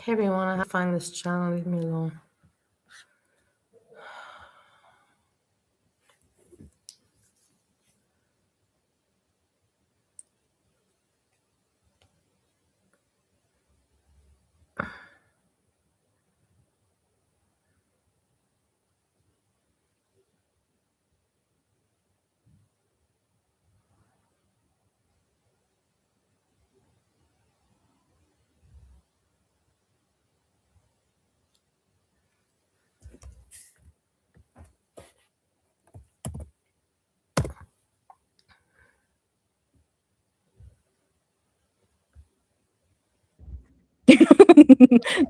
Hey everyone, I have to find this channel. Leave me alone.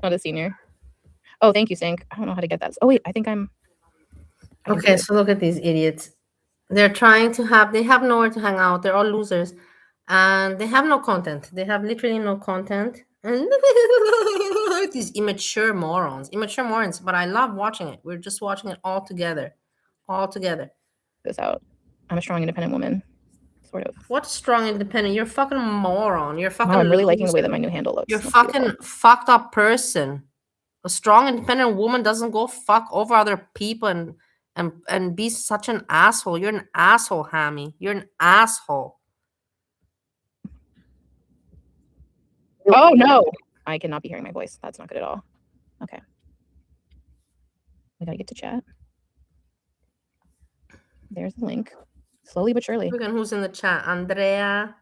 Not a senior. Oh, thank you, Sync. I don't know how to get that. Oh, wait, I think I can Okay, do so look at these idiots. They have nowhere to hang out. They're all losers. And they have no content. They have literally no content. And these immature morons. Immature morons. But I love watching it. We're just watching it all together. All together. this out. I'm a strong, independent woman. Sort of. What strong independent? You're a fucking moron. You're a fucking Wow, I'm really liking the way loser. that my new handle looks. You're That's fucking beautiful. fucked up person. A strong, independent woman doesn't go fuck over other people and be such an asshole. You're an asshole, Hammy. You're an asshole. Oh, no. I cannot be hearing my voice. That's not good at all. Okay. I gotta get to chat. There's the link. Slowly but surely. Look at who's in the chat. Andrea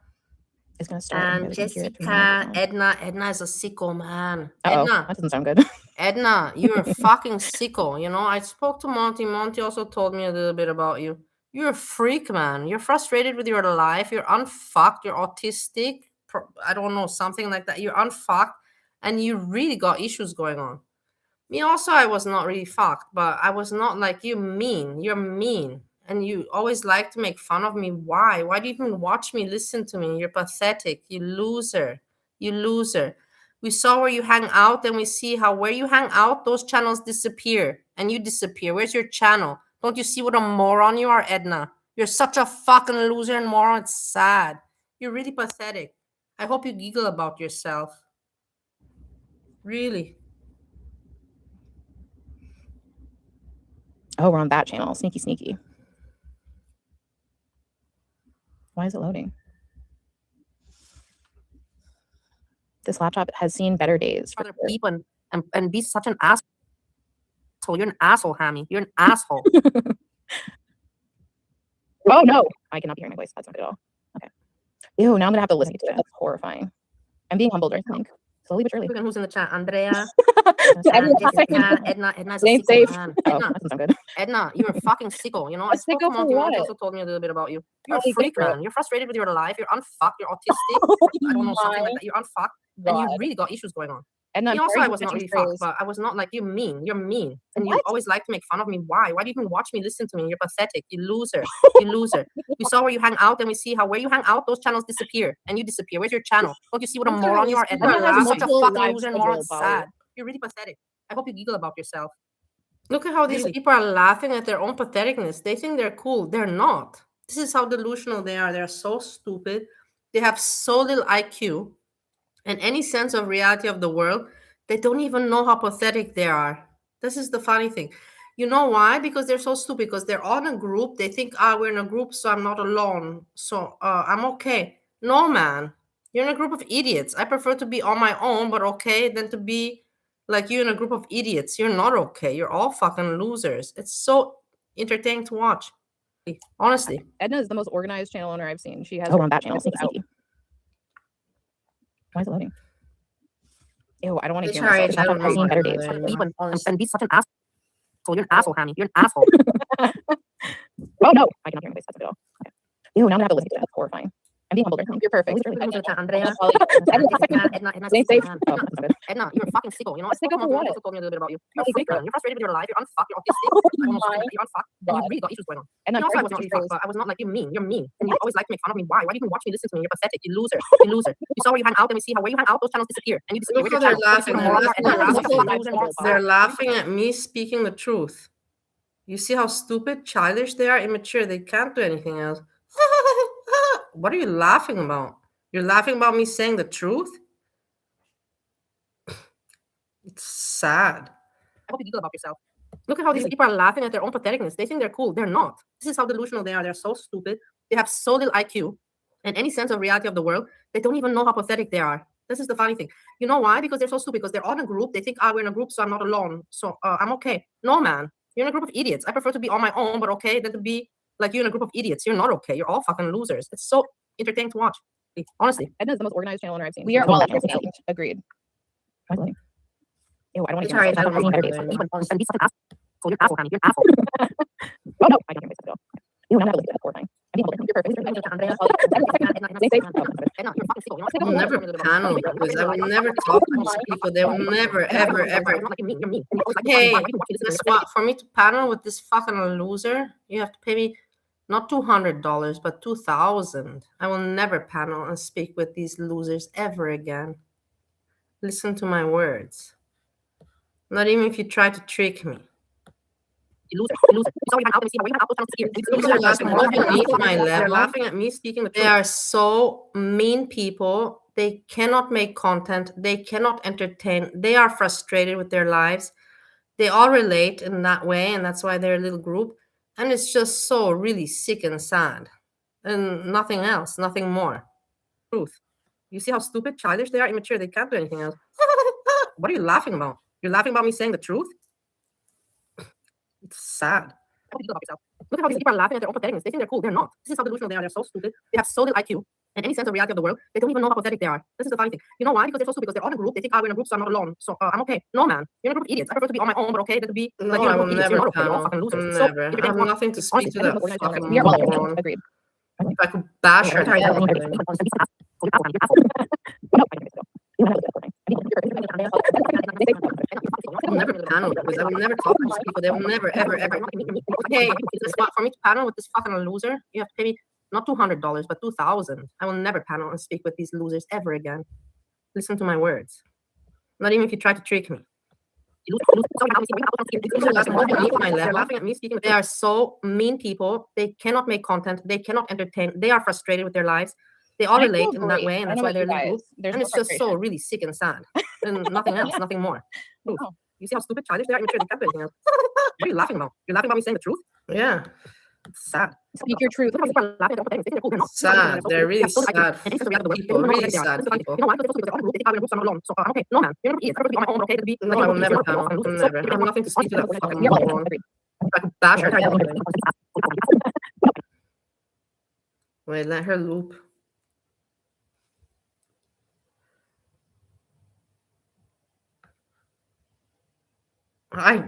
It's gonna start. and Jessica. Edna. Edna is a sicko, man. Uh-oh, Edna. that doesn't sound good. Edna, you're a fucking sicko. You know, I spoke to Monty. Monty also told me a little bit about you. You're a freak, man. You're frustrated with your life. You're unfucked. You're autistic. I don't know, something like that. You're unfucked, and you really got issues going on. Me also, I was not really fucked, but I was not like you mean. You're mean. And you always like to make fun of me. Why? Why do you even watch me, listen to me? You're pathetic. You loser. You loser. We saw where you hang out, and we see how where you hang out, those channels disappear. And you disappear. Where's your channel? Don't you see what a moron you are, Edna? You're such a fucking loser and moron. It's sad. You're really pathetic. I hope you giggle about yourself. Really. Oh, we're on that channel. Sneaky, sneaky. Why is it loading? This laptop has seen better days. Other people and be such an asshole. You're an asshole, Hammy. You're an asshole. Oh, no. I cannot be hearing my voice. That's not good at all. Okay. Ew, now I'm gonna have to listen to it. That's horrifying. I'm being humbled, I think. Slowly but surely. Look at who's in the chat. Andrea. Edna. Edna's Stay a sicko, safe. man. Oh, that doesn't sound good. Edna, you're a fucking sicko. You know, I spoke to Monty. Monty also told me a little bit about you. You're a freak, man. You're frustrated with your life. You're unfucked. You're autistic. I don't know, something like that. You're unfucked. And you really got issues going on. Edna, Me also, I was not really fucked, but I was not like you mean. You're mean. And you always like to make fun of me. Why? Why do you even watch me, listen to me? You're pathetic. You loser. You loser. We saw where you hang out, and we see how where you hang out, those channels disappear. And you disappear. Where's your channel? Don't you see what a moron you are, Edna? You're such a fucking loser and moron. It's sad. You're really pathetic. I hope you giggle about yourself. Look at how these people are laughing at their own patheticness. They think they're cool. They're not. This is how delusional they are. They're so stupid. They have so little IQ and any sense of reality of the world. They don't even know how pathetic they are. This is the funny thing. You know why? Because they're so stupid. Because they're all in a group. They think, we're in a group, so I'm not alone. So I'm okay. No, man. You're in a group of idiots. I prefer to be on my own, but okay, than to be like you in a group of idiots. You're not okay. You're all fucking losers. It's so entertaining to watch. Honestly. Edna is the most organized channel owner I've seen. She has on that channel. Sneaky. Why is it loading? Ew, I don't want to hear myself. I don't know. Seen better days. And be such an asshole. You're an asshole, Hammy. You're an asshole. Oh, no. I cannot hear my voice. That's not good at all. Okay. Ew, now I'm going to have to listen to it. That's horrifying. I'm being humbled. You're perfect. Andrea. Stay safe. Oh, Edna, you're a fucking sicko. You know, I spoke to Monty. Also told me a little bit about you. You're a freak, man. You're frustrated with your life. You're unfucked. You're autistic. You're unfucked. And you really got issues going on. And also, I was not really fucked, but I was not like you mean. You're mean. And you always like to make fun of me. Why? Why do you even watch me, listen to me? You're pathetic. You loser. You loser. We saw where you hang out, and we see how where you hang out, those channels disappear. And you disappear. Look how they're laughing. They're laughing at me speaking the truth. You see how stupid, childish they are, immature. They can't do anything else. What are you laughing about? You're laughing about me saying the truth? It's sad. I hope you giggle about yourself. Look at how these people are laughing at their own patheticness. They think they're cool. They're not. This is how delusional they are. They're so stupid. They have so little IQ and any sense of reality of the world. They don't even know how pathetic they are. This is the funny thing. You know why? Because they're so stupid. Because they're all in a group. They think, we're in a group, so I'm not alone. So I'm okay. No, man. You're in a group of idiots. I prefer to be on my own, but okay, than to be like you in a group of idiots. You're not okay. You're all fucking losers. It's so entertaining to watch. Honestly. Edna is the most organized channel owner I've seen. We are all entertained. Agreed. Ew, I don't want to hear myself. So you're an asshole, honey. You're an asshole. Oh, no. I don't hear myself at all. Ew, I'm not listening to that. Horrifying. I mean, you're perfect. I'll never panel because I will never talk to these people. They will never, ever, ever. Hey, guess what? For me to panel with this fucking loser, you have to pay me not $200, but $2,000. I will never panel and speak with these losers ever again. Listen to my words. Not even if you try to trick me. They're laughing at me speaking the truth. They are so mean people. They cannot make content. They cannot entertain. They are frustrated with their lives. They all relate in that way, and that's why they're a little group. And it's just so really sick and sad. And nothing else, nothing more. Truth. You see how stupid, childish they are, immature. They can't do anything else. What are you laughing about? You're laughing about me saying the truth? It's sad. Look at how these people are laughing at their own patheticness. They think they're cool. They're not. This is how delusional they are. They're so stupid. They have so little IQ and any sense of reality of the world. They don't even know how pathetic they are. This is the funny thing. You know why? Because they're so stupid. Because they're all in a group. They think, we're in a group, so I'm not alone. So I'm okay. No, man. You're in a group of idiots. I prefer to be on my own, but okay, than to be like you're in a group of idiots. You're not okay. You're all fucking losers. Never. I have nothing to speak to that fucking We are all moron. agreed. If I could bash her, I'll never panel because I will never talk to these people. They will never, ever, ever. Hey, guess what? For me to panel with this fucking loser, you have to pay me not $200, but $2,000. I will never panel and speak with these losers ever again. Listen to my words. Not even if you try to trick me. Laughing at me speaking. They are so mean people. They cannot make content. They cannot entertain. They are frustrated with their lives. They all relate in that way, and that's why they're little. And it's just so really sick and sad. And nothing else, nothing more. You see how stupid, childish they are? Immature. They can't do anything else. What are you laughing about? You're laughing about me saying the truth? Yeah. It's sad. Speak your truth. Sad. They're really sad people. Really sad people. No, man. No, I will never panel. I will never. I have nothing to speak to that fucking moron. If I could bash her. Wait, let her loop.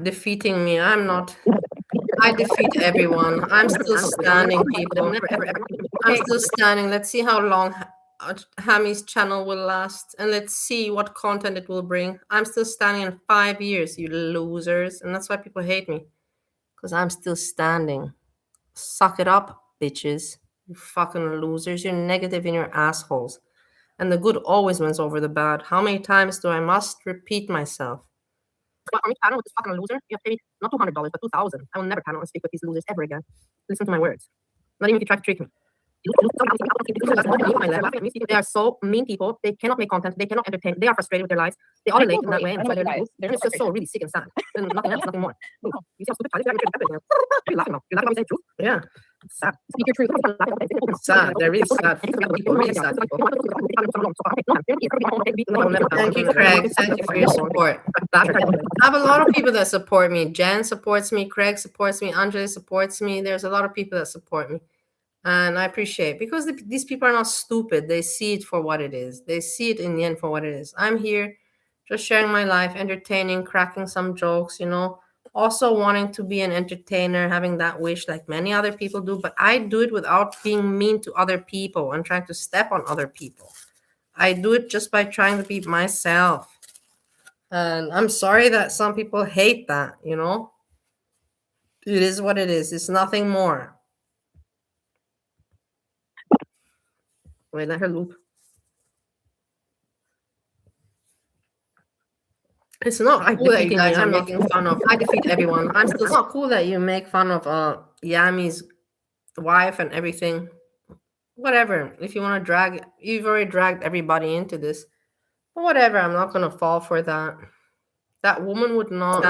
Defeating me. I'm not. I defeat everyone. I'm still standing, people. I'm still standing. Let's see how long Hammy's channel will last. And let's see what content it will bring. I'm still standing in 5 years, you losers. And that's why people hate me. Because I'm still standing. Suck it up, bitches. You fucking losers. You're negative in your assholes. And the good always wins over the bad. How many times do I must repeat myself? For me to panel with this fucking loser, you have to pay me not $200, but $2,000. I will never panel and speak with these losers ever again. Listen to my words. Not even if you try to trick me. They are so mean people. They cannot make content. They cannot entertain. They are frustrated with their lives. They all relate in that way. And it's just so really sick and sad. And nothing else, nothing more. You see how stupid Charlie is? What are you laughing about? You're laughing about me saying truth? Yeah. It's sad. Speak your truth. Sad. They're really sad people. Really sad people. Thank you, Craig. Thank you for your support. I have a lot of people that support me. Jen supports me. Craig supports me. Angela supports me. There's a lot of people that support me. And I appreciate, because these people are not stupid. They see it for what it is. They see it in the end for what it is. I'm here just sharing my life, entertaining, cracking some jokes, also wanting to be an entertainer, having that wish like many other people do. But I do it without being mean to other people and trying to step on other people. I do it just by trying to be myself. And I'm sorry that some people hate that, It is what it is. It's nothing more. Wait, let her loop. It's not cool that you guys are making fun of. I defeat everyone. It's not cool that you make fun of Yami's wife and everything. Whatever. If you want to you've already dragged everybody into this. But whatever, I'm not going to fall for that. That woman would not.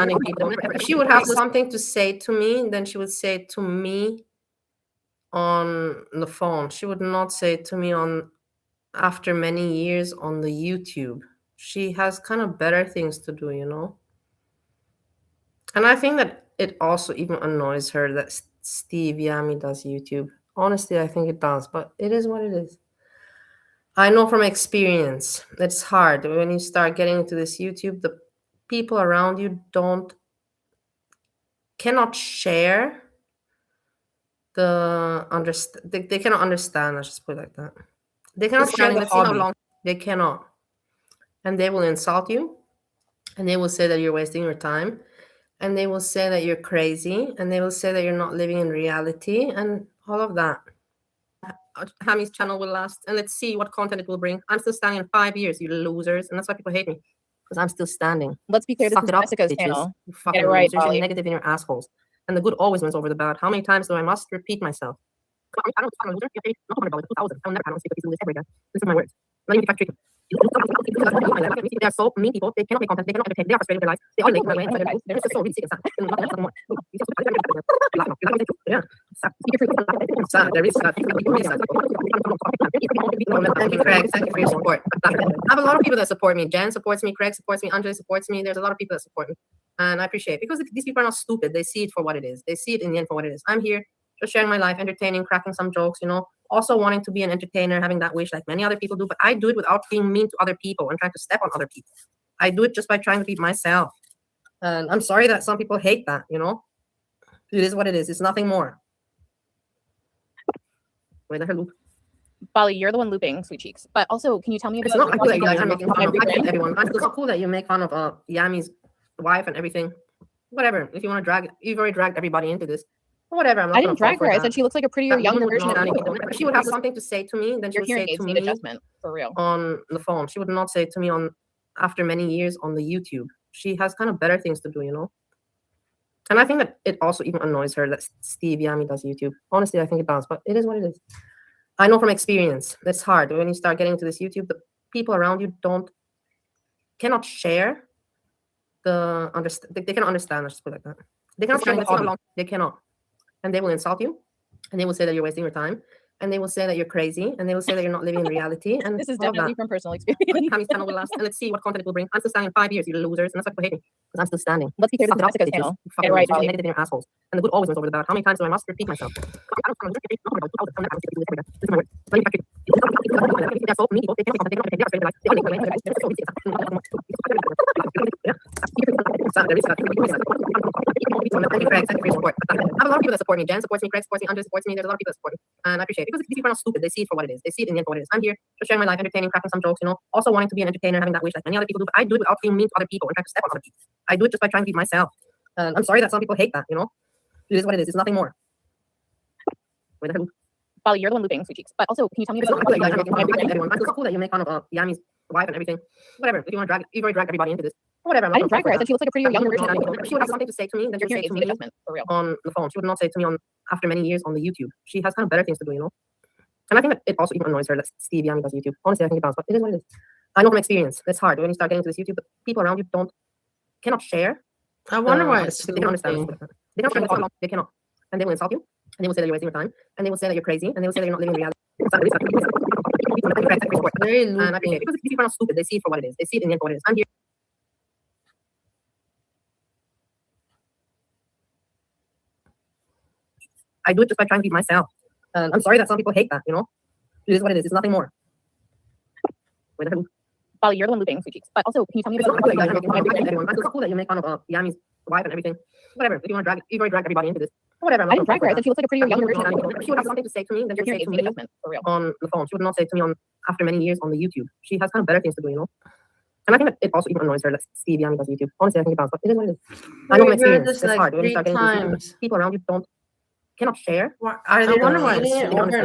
If she would have something to say to me, then she would say it to me on the phone. She would not say it to me on after many years on the YouTube. She has kind of better things to do, you know? And I think that it also even annoys her that Steve Yami does YouTube. Honestly, I think it does, but it is what it is. I know from experience, it's hard when you start getting into this YouTube, the people around you cannot share they cannot understand, let's just put it like that. They cannot share the hobby. They cannot. And they will insult you, and they will say that you're wasting your time, and they will say that you're crazy, and they will say that you're not living in reality, and all of that. Hami's channel will last, and let's see what content it will bring. I'm still standing in 5 years, you losers, and that's why people hate me, because I'm still standing. Let's be clear, this Suck is it up, Jessica's bitches. channel. You fucking Get it right, losers, Ollie. you're negative in your assholes. And the good always wins over the bad. How many times do I must repeat myself? I don't know, loser. Okay, not $200, 2,000. I will never have speak this ever again. This is my words. Not even if I treat they are so mean people. They cannot make content. They cannot entertain. They are frustrated with their lives. They are late in my way. They're just so really sick and sad. And nothing more. Yeah. Sad. They're really sad. Really sad. Thank you, Craig. Thank you for your support. I have a lot of people that support me. Jen supports me. Craig supports me. Andre supports me. There's a lot of people that support me. And I appreciate it because these people are not stupid. They see it for what it is. They see it in the end for what it is. I'm here just sharing my life, entertaining, cracking some jokes, you know, also wanting to be an entertainer, having that wish like many other people do. But I do it without being mean to other people and trying to step on other people. I do it just by trying to be myself. And I'm sorry that some people hate that, you know. It is what it is. It's nothing more. Wait, let her loop. Bali, you're the one looping, sweet cheeks. But also, can you tell me about? It's not cool that you guys are making fun of everyone. It's so cool that you make fun of Yami's wife and everything. Whatever. If you want to drag it, you've already dragged everybody into this. Whatever. I'm not I didn't drag her. I said she looks like a prettier, younger version of me. If she would have something to say to me, then she would say it to me adjustment for real on the phone. She would not say it to me on after many years on the YouTube. She has kind of better things to do, you know. And I think that it also even annoys her that Steve Yami does YouTube. Honestly, I think it does, but it is what it is. I know from experience, it's hard when you start getting into this YouTube. The people around you cannot share they cannot understand. Let's just put it like that. They cannot share the hobby. They cannot. And they will insult you, and they will say that you're wasting your time, and they will say that you're crazy, and they will say that you're not living in reality. And this is definitely from personal experience. Hami's channel will last, and let's see what content it will bring. I'm still standing in 5 years, you losers, and that's why people hate me, because I'm still standing. Let's be clear, this is Jessica's channel. Get it right, Ollie. Negative in your assholes, and the good always wins over the bad. How many times do I must repeat myself? This is my word. They're so mean people. They cannot make content. They are frustrated with their lives. They are late. They're so really sick and Thank you, Craig. Thank you for your support. I have a lot of people that support me. Jen supports me. Craig supports me. Andre supports me. There's a lot of people that support me. And I appreciate it because these people are not stupid. They see it for what it is. They see it in the end for what it is. I'm here just sharing my life, entertaining, cracking some jokes, you know, also wanting to be an entertainer, having that wish like many other people do. But I do it without being mean to other people and trying to step on other people. I do it just by trying to be myself. I'm sorry that some people hate that, you know. It is what it is. It's nothing more. Wait, let her loop. Bali, you're the one looping, sweet cheeks. But also, can you tell me about everyone? It's so cool that you make fun of Yami's wife and everything. Whatever. If you want to drag it, you've already dragged everybody into this. Whatever. I didn't drag her. I said she looks like a prettier, younger version of me. If she would have something to say to me, then she would say it to me for real on the phone. She would not say it to me on after many years on the YouTube. She has kind of better things to do, you know. And I think that it also even annoys her that Steve Yami does YouTube. Honestly, I think it does, but it is what it is. I know from experience, it's hard when you start getting into this YouTube. The people around you cannot share. I wonder why it's they cannot understand. They cannot share the hobby. They cannot, and they will insult you, and they will say that you're wasting your time, and they will say that you're crazy, and they will say that you're not living in reality. And I appreciate it because these people are not stupid. They see it for what it is. They see it in the end for what it is. I'm here. I do it just by trying to be myself. I'm sorry that some people hate that, you know. It is what it is. It's nothing more. Wait, let her loop. Bali, you're the one looping, sweet cheeks. But also, can you tell me about everyone? It's so cool that you make fun of Yami's wife and everything. Whatever. If you want to drag it, you've already dragged everybody into this. Whatever. I didn't drag her. I said she looks like a prettier, younger version of me. She would have something to say to me, then she would say it to me for real on the phone. She would not say it to me on after many years on the YouTube. She has kind of better things to do, you know. And I think that it also even annoys her that Steve Yami does YouTube. Honestly, I think it does, but it is what it is. I know from experience, it's hard when you start getting into this YouTube. People around you cannot share. Are they doing it over and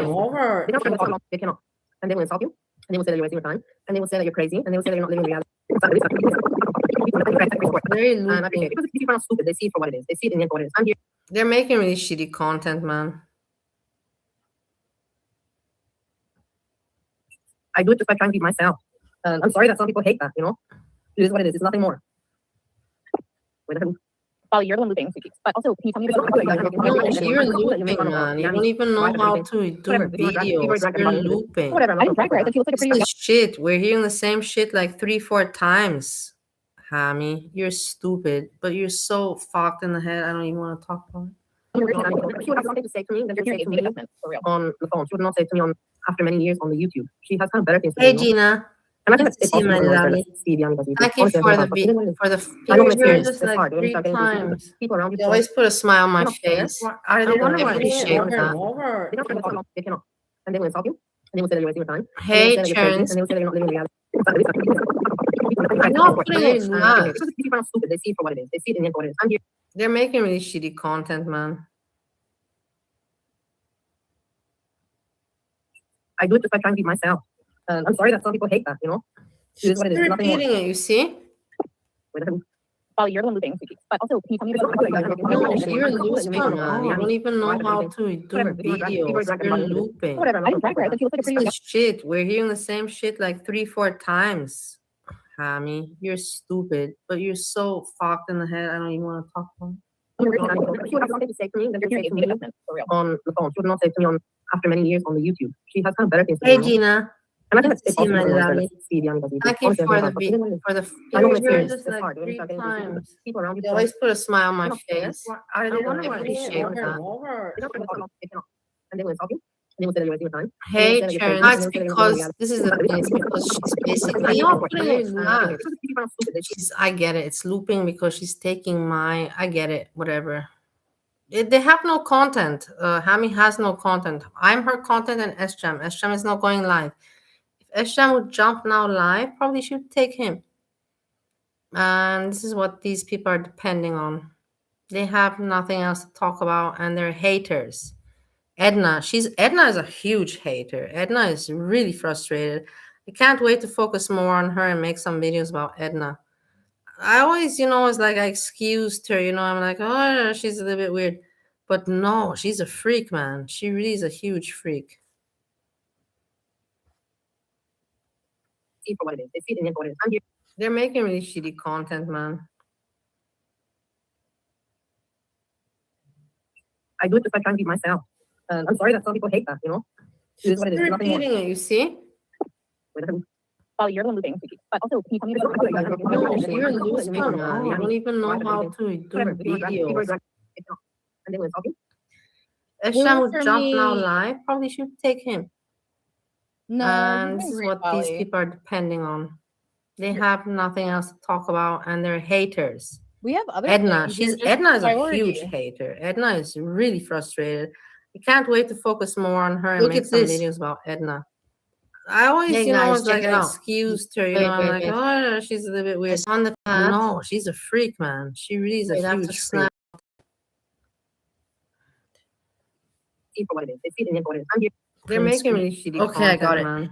over? They cannot share the hobby. They cannot, and they will insult you, and they will say that you're wasting your time, and they will say that you're crazy, and they will say that you're not living in reality. And I appreciate it because these people are not stupid. They see it for what it is. They see it in the end for what it is. I'm here. They're making really shitty content, man. I do it just by trying to be myself. I'm sorry that some people hate that, you know. It is what it is. It's nothing more. Well, you're the one looping, but also, can you tell me No, you're looping, man. You don't even know how to do videos. You're looping. whatever. I didn't drag her. I said she looks like a It's pretty the shit. We're hearing the same shit like 3-4 times. Hammy, you're stupid, but you're so fucked in the head. I don't even want to talk about it. She would have something to say to me, then she would say to me on the phone. She would not say to me on after many years on the YouTube. She has kind of better things to Hey, do. Gina. Imagine See you, my lovely. Thank you for the videos just like 3 times. People around You you always put a smile on my face. I wonder why appreciate over that. and over. They cannot. And they will insult you. And they will say that you're wasting your time. Hey, and they will say that you're crazy, Churns. and they will say that you're not living reality. I'm not putting it fast. People are stupid. They see it for what it is. They see it in the end for what it is. I'm here. They're making really shitty content, man. I do it just by trying to be myself. I'm sorry that some people hate that, you know? It is She's what it is. Nothing more. repeating it, you see? Well, you're the one looping, but also, can you tell me No, you're looping, man. You don't even know how to do videos. You're looping. whatever. I didn't drag her. I said she looks like a It's pretty the shit. We're hearing the same shit like 3-4 times. Hammy, you're stupid, but you're so fucked in the head. I don't even want to talk about it. She would have something to say to me, then she would say to me on the phone. She would not say to me on after many years on the YouTube. She has kind of better things to Hey, do. Gina. Imagine it's See you, my possible to lovely. see the animals. Thank you for the I know videos experience. just It's like hard. 3 times. People around you. You always put a smile on my face. I wonder why appreciate over that. and Over. And they will insult you. And they will say that you're wasting your time. Hey, And they will say that Churn. you're That's crazy, and they will say that you're not living because reality. this is the thing. It's because she's basically not putting it fast. I get it. It's looping because she's taking my. I get it. Whatever. They have no content. Hammy has no content. I'm her content and SJam. SJam is not going live. If SJam would jump now live, probably should take him. And this is what these people are depending on. They have nothing else to talk about, and they're haters. Edna is a huge hater. Edna is really frustrated. I can't wait to focus more on her and make some videos about Edna. I always, it's like I excused her, I'm like, oh, she's a little bit weird. But no, she's a freak, man. She really is a huge freak. See for what it is. They see it in the end for what it is. I'm here. They're making really shitty content, man. I do it just by trying to be myself. I'm sorry that some people hate that, you know? It is what it is. Nothing more. Repeating it, you see? Well, you're the one looping, but also, can you tell me No, you're looping, man. You don't even know how to do videos. And they will insult you. If Sham would jump now live, probably should take him. No, And this is what these people are depending on. They have nothing else to talk about, and they're haters. We have other Edna things. Edna is a priority. huge hater. Edna is really frustrated. I can't wait to focus more on her and Look make at some this. videos about Edna. I always, Hey guys, it's like check it I out. excused her, Wait, I'm like, wait. oh, she's a little bit weird. It's on the path. No, she's a freak, man. She really is a Wait, I have to huge freak. snap. See for what it is. They see it in the end for what it is. I'm here. They're making really shitty Okay, I content, got it. man.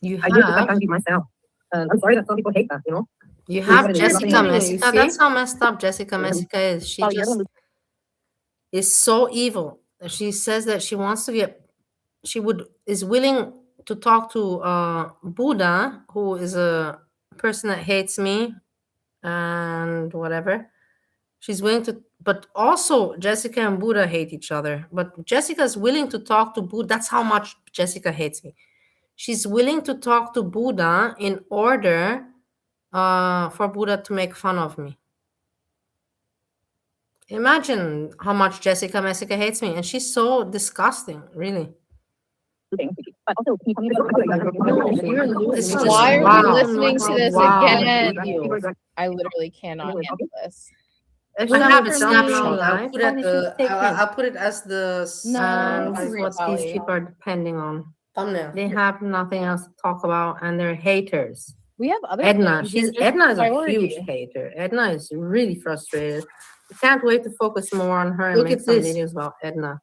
You I do it just by have trying to be myself. I'm sorry that some people hate that, you know? You It's have what it is. Jessica Nothing more. Messica. That's how messed up Jessica Messica is. She Oh, you're just the is so evil. She says that she wants to is willing to talk to Buddha, who is a person that hates me and whatever. She's willing to, but also Jessica and Buddha hate each other. But Jessica's willing to talk to Buddha. That's how much Jessica hates me. She's willing to talk to Buddha in order for Buddha to make fun of me. Imagine how much Jessica Messica hates me, and she's so disgusting, really. But also, can you tell me This is Why just- are we wow. listening to this Wow. again? Videos. I literally cannot handle this. If Well, I have for it me- snapshot, I'll I'll put it I'll put it as the No, and this is agree, what these Polly. people are depending on. Thumbnail. They have nothing else to talk about, and they're haters. We have other Edna things. Edna is a priority. huge hater. Edna is really frustrated. I can't wait to focus more on her and Look make at some this. videos about Edna.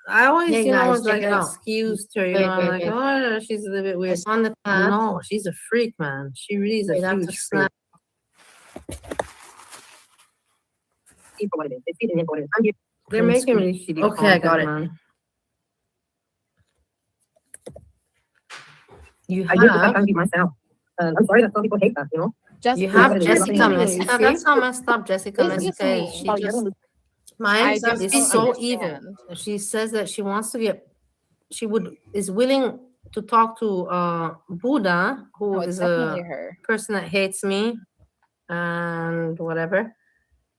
I always, Hey guys, it's check like it I out. excused her, Wait, I'm wait. like, oh, she's a little bit weird. It's on the path. No, she's a freak, man. She really is Wait, I a have to huge freak. snap. See for what it is. They see it in the end for what it is. I'm here. They're making really shitty Okay, I got content, it. man. You I do it just by have trying to be myself. I'm sorry that some people hate that, you know? Just You have because Jessica you're Messica. see? That's how messed up Jessica It's just Messica is. me. She just mine I is just so don't evil. understand. She says that she wants to get. She is willing to talk to Buddha, who No, it's is definitely a her. person that hates me and whatever.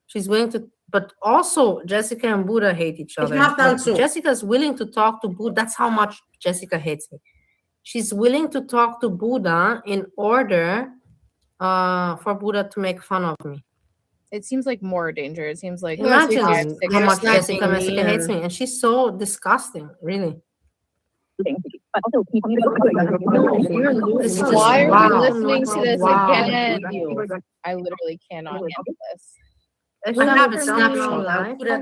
She's willing to, but also Jessica and Buddha hate each other. not done But too. Jessica's willing to talk to Buddha. That's how much Jessica hates me. She's willing to talk to Buddha in order for Buddha to make fun of me. It seems like more danger. It seems like Imagine 5, 6 how much years Jessica ago. Messica hates me, and she's so disgusting, really. This is Why are wow. we listening to this Wow. again? I literally cannot handle this. I should have a For snapshot.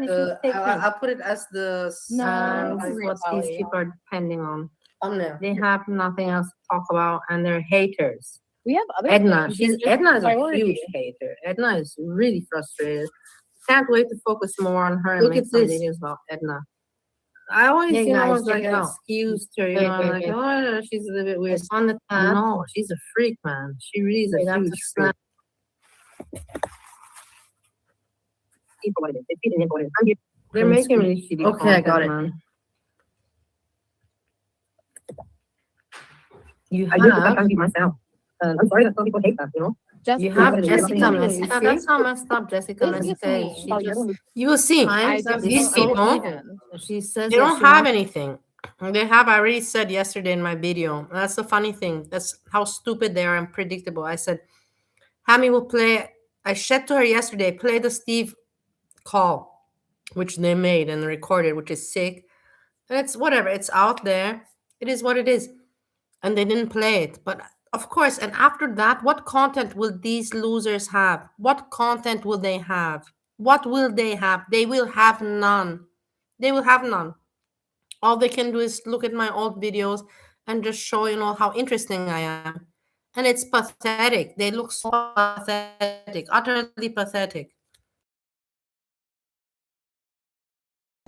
me. I'll put it as the No, this is what these people are depending on. Thumbnail. They have nothing else to talk about, and they're haters. We have other Edna, things. Edna is a priority. huge hater. Edna is really frustrated. Can't wait to focus more on her and Look make at some this. videos about Edna. I always, Hey, guys, always check like it out. excused her, Wait, I'm wait, like, oh, she's a little bit weird. It's on the tab. No, she's a freak, man. She really is a Wait, that's huge a freak. They're making really shitty Okay, I got content, it. man. You I use have, that myself. I'm sorry that some people hate that, you know? Just you have because Jessica you're Messica. listening. That's how messed up Jessica It's just Messica is. me. She just, you will see. I just These don't people, understand. she says they that don't she have wants- anything. They have, I already said yesterday in my video. That's the funny thing. That's how stupid they are and predictable. I said, Hammy will play. I said to her yesterday, play the Steve call, which they made and recorded, which is sick. And it's whatever. It's out there. It is what it is. And they didn't play it. But of course, and after that, what content will these losers have? What content will they have? What will they have? They will have none. They will have none. All they can do is look at my old videos and just show, how interesting I am. And it's pathetic. They look so pathetic, utterly pathetic.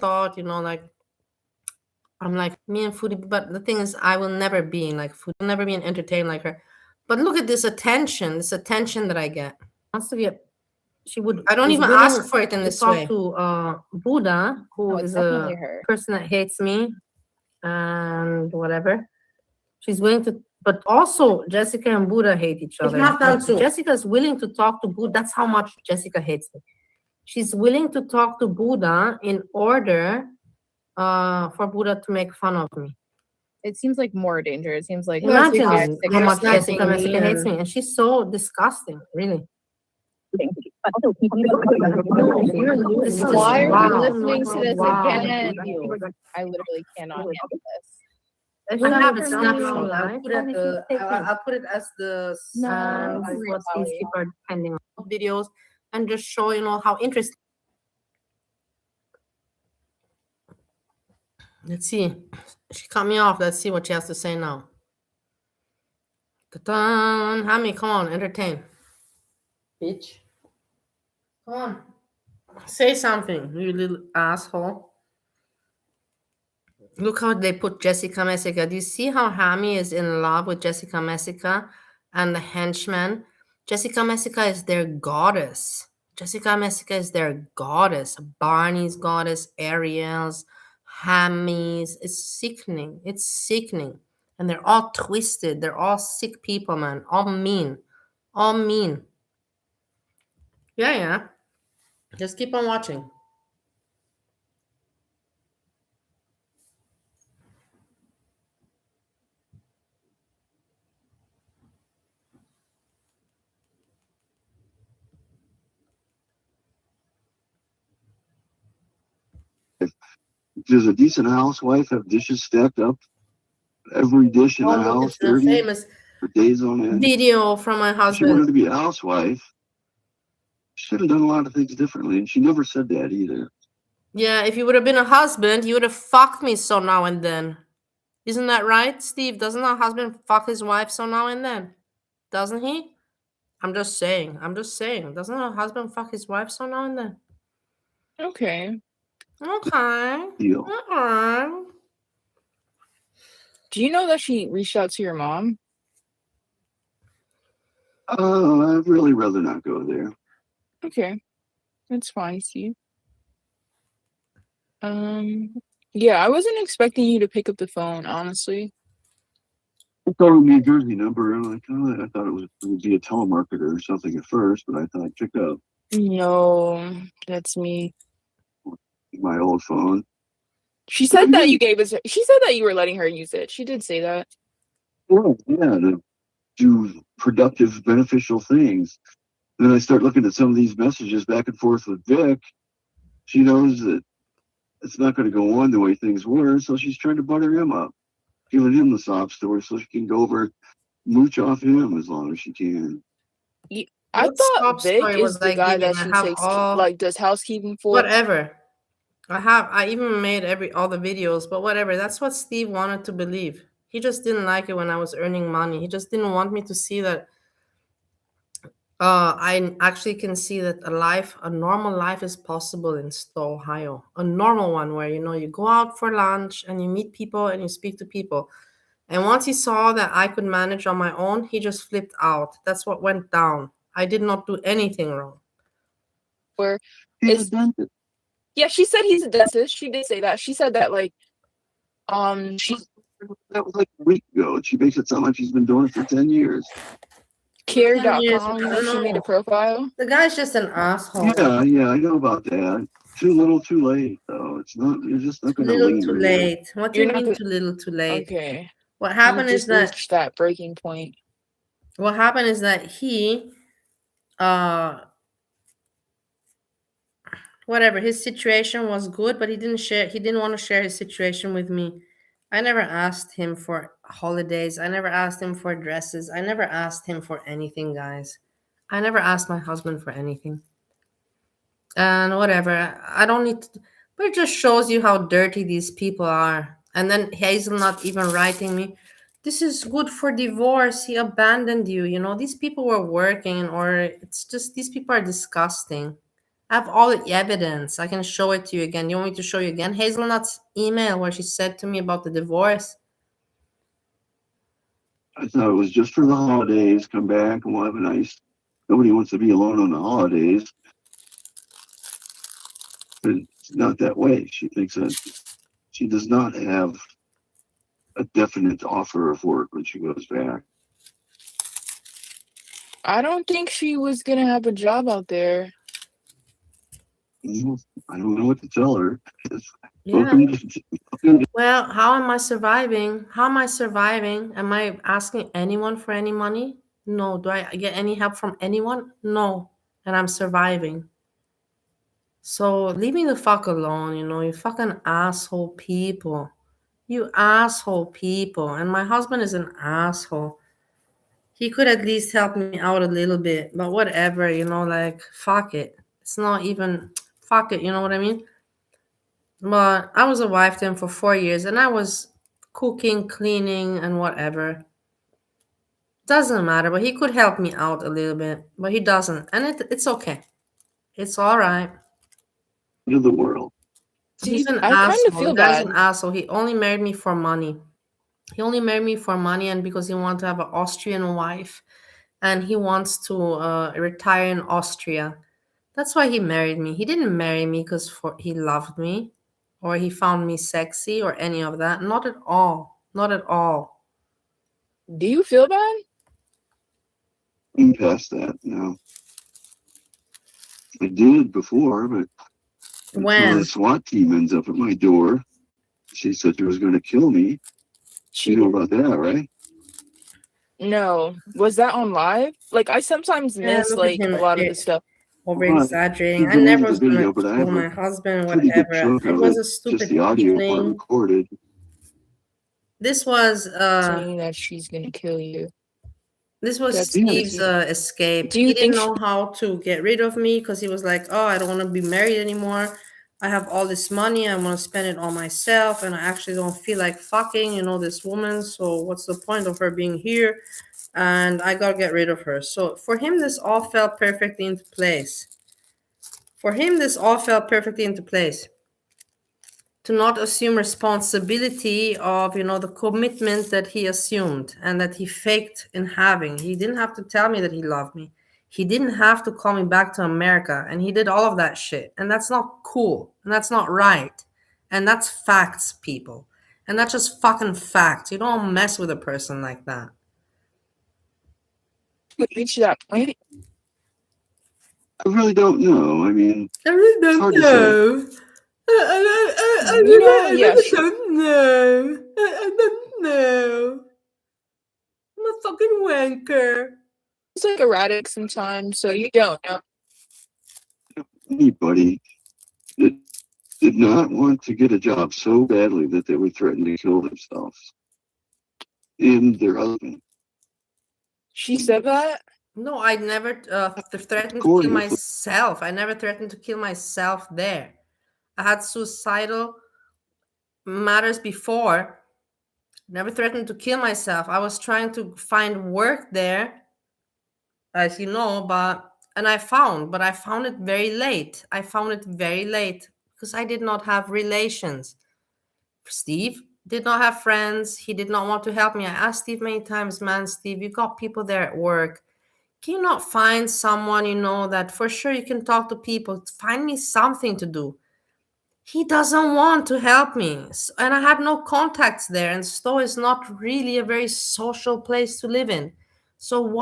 Thought, I'm like me and Foodie, but the thing is, I will never be like Foodie, I'll never be an entertainer like her. But look at this attention that I get. Wants to get, she would. I don't She's even willing ask for it in to this talk way. To Buddha, who No, it's is definitely a her. person that hates me and whatever. She's willing to, but also Jessica and Buddha hate each other. not done But too. Jessica's willing to talk to Buddha. That's how much Jessica hates me. She's willing to talk to Buddha in order for Buddha to make fun of me. It seems like more danger. It seems like Imagine 5, 6 how years much ago. Jessica Messica hates me, and she's so disgusting, really. This is Why are wow. we listening to this Wow. again? I literally cannot handle this. I should have a For snapshot. me. I'll put it as the No, this is what really. these people are depending on videos and just show, how interesting. Let's see. She cut me off. Let's see what she has to say now. Ta-da. Hammy, come on, entertain. Bitch. Come on. Say something, you little asshole. Look how they put Jessica Messica. Do you see how Hammy is in love with Jessica Messica and the henchman? Jessica Messica is their goddess. Jessica Messica is their goddess. Barney's goddess, Ariel's, Hammy's. It's sickening. It's sickening. And they're all twisted. They're all sick people, man. All mean. All mean. Yeah. Just keep on watching. Does a decent housewife have dishes stacked up? Every dish in the Oh, look, house, it's the dirty famous for days on end. video from my If she wanted husband. to be a housewife, she should have done a lot of things differently, and she never said that either. Yeah, if you would have been a husband, you would have fucked me so now and then. Isn't that right, Steve? Doesn't a husband fuck his wife so now and then? Doesn't he? I'm just saying. Doesn't a husband fuck his wife so now and then? Okay. Okay. Deal. Do you know that she reached out to your mom? I'd really rather not go there. Okay. That's fine, Steve. Yeah, I wasn't expecting you to pick up the phone, honestly. I thought it was a New Jersey number. I'm like, oh, I thought it would be a telemarketer or something at first, but I thought I'd pick up No, that's me. my old phone. She said that you gave us. She said that you were letting her use it. She did say that. Well, yeah, to do productive, beneficial things. Then I start looking at some of these messages back and forth with Vic. She knows that it's not going to go on the way things were, so she's trying to butter him up, giving him the sob story so she can go over, mooch off him as long as she can. I What thought sob Vic story is was the I guy giving? that I she have takes all like does housekeeping for. whatever. I even made all the videos, but whatever. That's what Steve wanted to believe. He just didn't like it when I was earning money. He just didn't want me to see that I actually can see that a normal life is possible in Stowe, Ohio. A normal one where you go out for lunch and you meet people and you speak to people. And once he saw that I could manage on my own, he just flipped out. That's what went down. I did not do anything wrong. Where He's is a dentist. yeah, she said he's a dentist. She did say that. She said that like she That was like a week ago, and she makes it sound like she's been doing it for 10 years. care.com, Yes, she made a profile. The guy's just an asshole. Yeah, I know about that. Too little, too late, though. It's not. You're just not Too going to little, linger too there. late. What do You're you not mean gonna- too little, too late? Okay. What happened You is just that reached that breaking point. he whatever, his situation was good, but he didn't want to share his situation with me. I never asked him for holidays. I never asked him for dresses. I never asked him for anything, guys. I never asked my husband for anything. And whatever, I don't need to, but it just shows you how dirty these people are. And then Hazelnut even writing me, this is good for divorce. He abandoned you. These people were working, or it's just these people are disgusting. I have all the evidence. I can show it to you again. You want me to show you again? Hazelnut's email where she said to me about the divorce. I thought it was just for the holidays. Come back and we'll have a nice. Nobody wants to be alone on the holidays. But it's not that way. She thinks that she does not have a definite offer of work when she goes back. I don't think she was gonna have a job out there. I don't know what to tell her. Yeah. Welcome Well, how am I surviving? How am I surviving? Am I asking anyone for any money? No. Do I get any help from anyone? No. And I'm surviving. So leave me the fuck alone, you fucking asshole people. You asshole people. And my husband is an asshole. He could at least help me out a little bit, but whatever, like, fuck it. It's not even, fuck it, you know what I mean? But I was a wife to him for 4 years, and I was cooking, cleaning, and whatever. Doesn't matter, but he could help me out a little bit, but he doesn't. And it's okay. It's all right. to the world. He's an I kind asshole. of feel The guy's bad. an asshole. He only married me for money. He only married me for money and because he wanted to have an Austrian wife. And he wants to retire in Austria. That's why he married me. He didn't marry me because he loved me or he found me sexy or any of that. Not at all. Not at all. Do you feel bad? I'm past that now. I did before, but When? the SWAT team ends up at my door. She said she was going to kill me. You know about that, right? No. Was that on live? Like I sometimes miss look at like him, a lot of the stuff. over Well, exaggerating. you I never deleted was the going video, to but I kill have my a husband, pretty good whatever. chunk It of was it, a stupid just the audio part evening. recorded. This was Saying that she's gonna kill you. That's Steve's crazy. escape. Do you He didn't think know how to get rid of me because he was like, oh, I don't want to be married anymore. I have all this money. I want to spend it on myself. And I actually don't feel like fucking, this woman. So what's the point of her being here? And I got to get rid of her. So for him, this all fell perfectly into place. to not assume responsibility of, you know, the commitment that he assumed and that he faked in having. He didn't have to tell me that he loved me. He didn't have to call me back to America, and he did all of that shit. And that's not cool, and that's not right. And that's facts, people. And that's just fucking facts. You don't mess with a person like that. Would reach that point. I really don't know. I mean, I really it's don't hard to say. know. You know, yeah, I don't know. I don't know. I'm a fucking wanker. It's like erratic sometimes, so you don't know. Anybody that did not want to get a job so badly that they would threaten to kill themselves and their husband. She said that? No, I never threatened to According kill to- myself. I never threatened to kill myself there. I had suicidal matters before. Never threatened to kill myself. I was trying to find work there, as you know, but I found it very late. I found it very late because I did not have relations. Steve did not have friends. He did not want to help me. I asked Steve many times, man, Steve, you got people there at work. Can you not find someone, you know, that for sure you can talk to people? Find me something to do. He doesn't want to help me. And I had no contacts there. And Stowe is not really a very social place to live in. So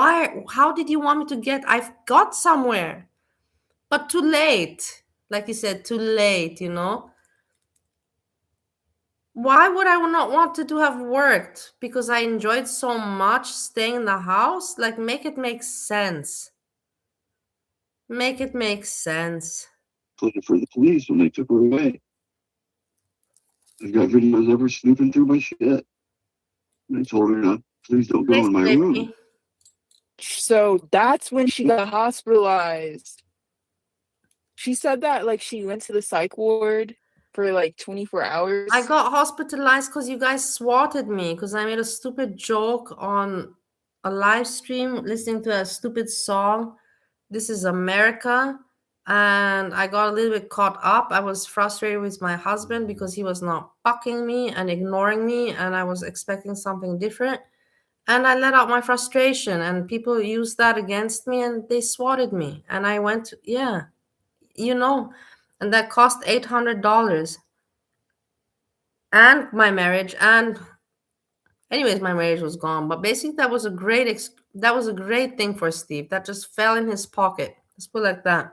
how did you want me to get? I've got somewhere, but too late. Like you said, too late, you know? Why would I not want to have worked? Because I enjoyed so much staying in the house? Like, make it make sense. Make it make sense. For the police when they took her away. I've got videos of her snooping through my shit. And I told her not, please don't go in my room. So that's when she got hospitalized. She said that like she went to the psych ward for like 24 hours. I got hospitalized because you guys swatted me because I made a stupid joke on a live stream listening to a stupid song. This is America. And I got a little bit caught up. I was frustrated with my husband because he was not fucking me and ignoring me. And I was expecting something different. And I let out my frustration. And people used that against me and they swatted me. And I went, yeah, you know, and that cost $800. And my marriage. And anyways, my marriage was gone. But basically, that was a great thing for Steve. That just fell in his pocket. Let's put it like that.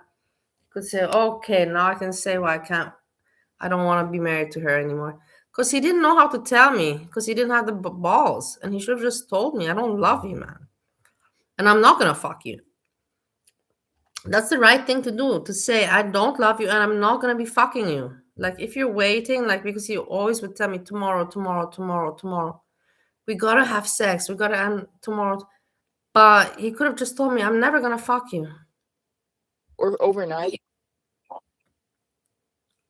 Could say, okay, now I can say, well, I don't want to be married to her anymore. Because he didn't know how to tell me, because he didn't have the balls. And he should have just told me, I don't love you, man. And I'm not going to fuck you. That's the right thing to do, to say, I don't love you and I'm not going to be fucking you. Like, if you're waiting, like, because you always would tell me tomorrow, we got to have sex. We got to end tomorrow. But he could have just told me, I'm never going to fuck you. Or overnight.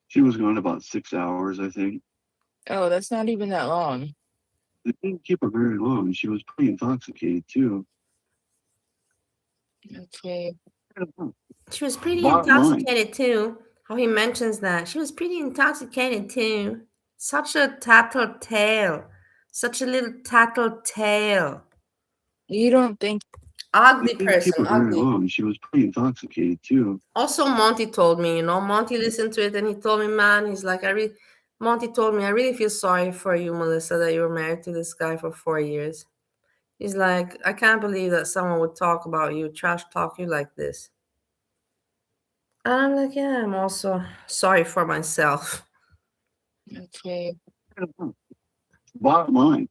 She was gone about 6 hours, I think. Oh, that's not even that long. They didn't keep her very long. She was pretty intoxicated, too. Okay. She was pretty Bottom line. intoxicated, too. How he mentions that. She was pretty intoxicated, too. Such a tattletale. Such a little tattletale. You don't think Ugly They didn't keep her person, very ugly. long. She was pretty intoxicated, too. Also, Monty told me, you know, Monty listened to it and he told me, man, he's like, Monty told me, I really feel sorry for you, Melissa, that you were married to this guy for 4 years. He's like, I can't believe that someone would talk about you, trash talk you like this. And I'm like, yeah, I'm also sorry for myself. okay. Bottom line.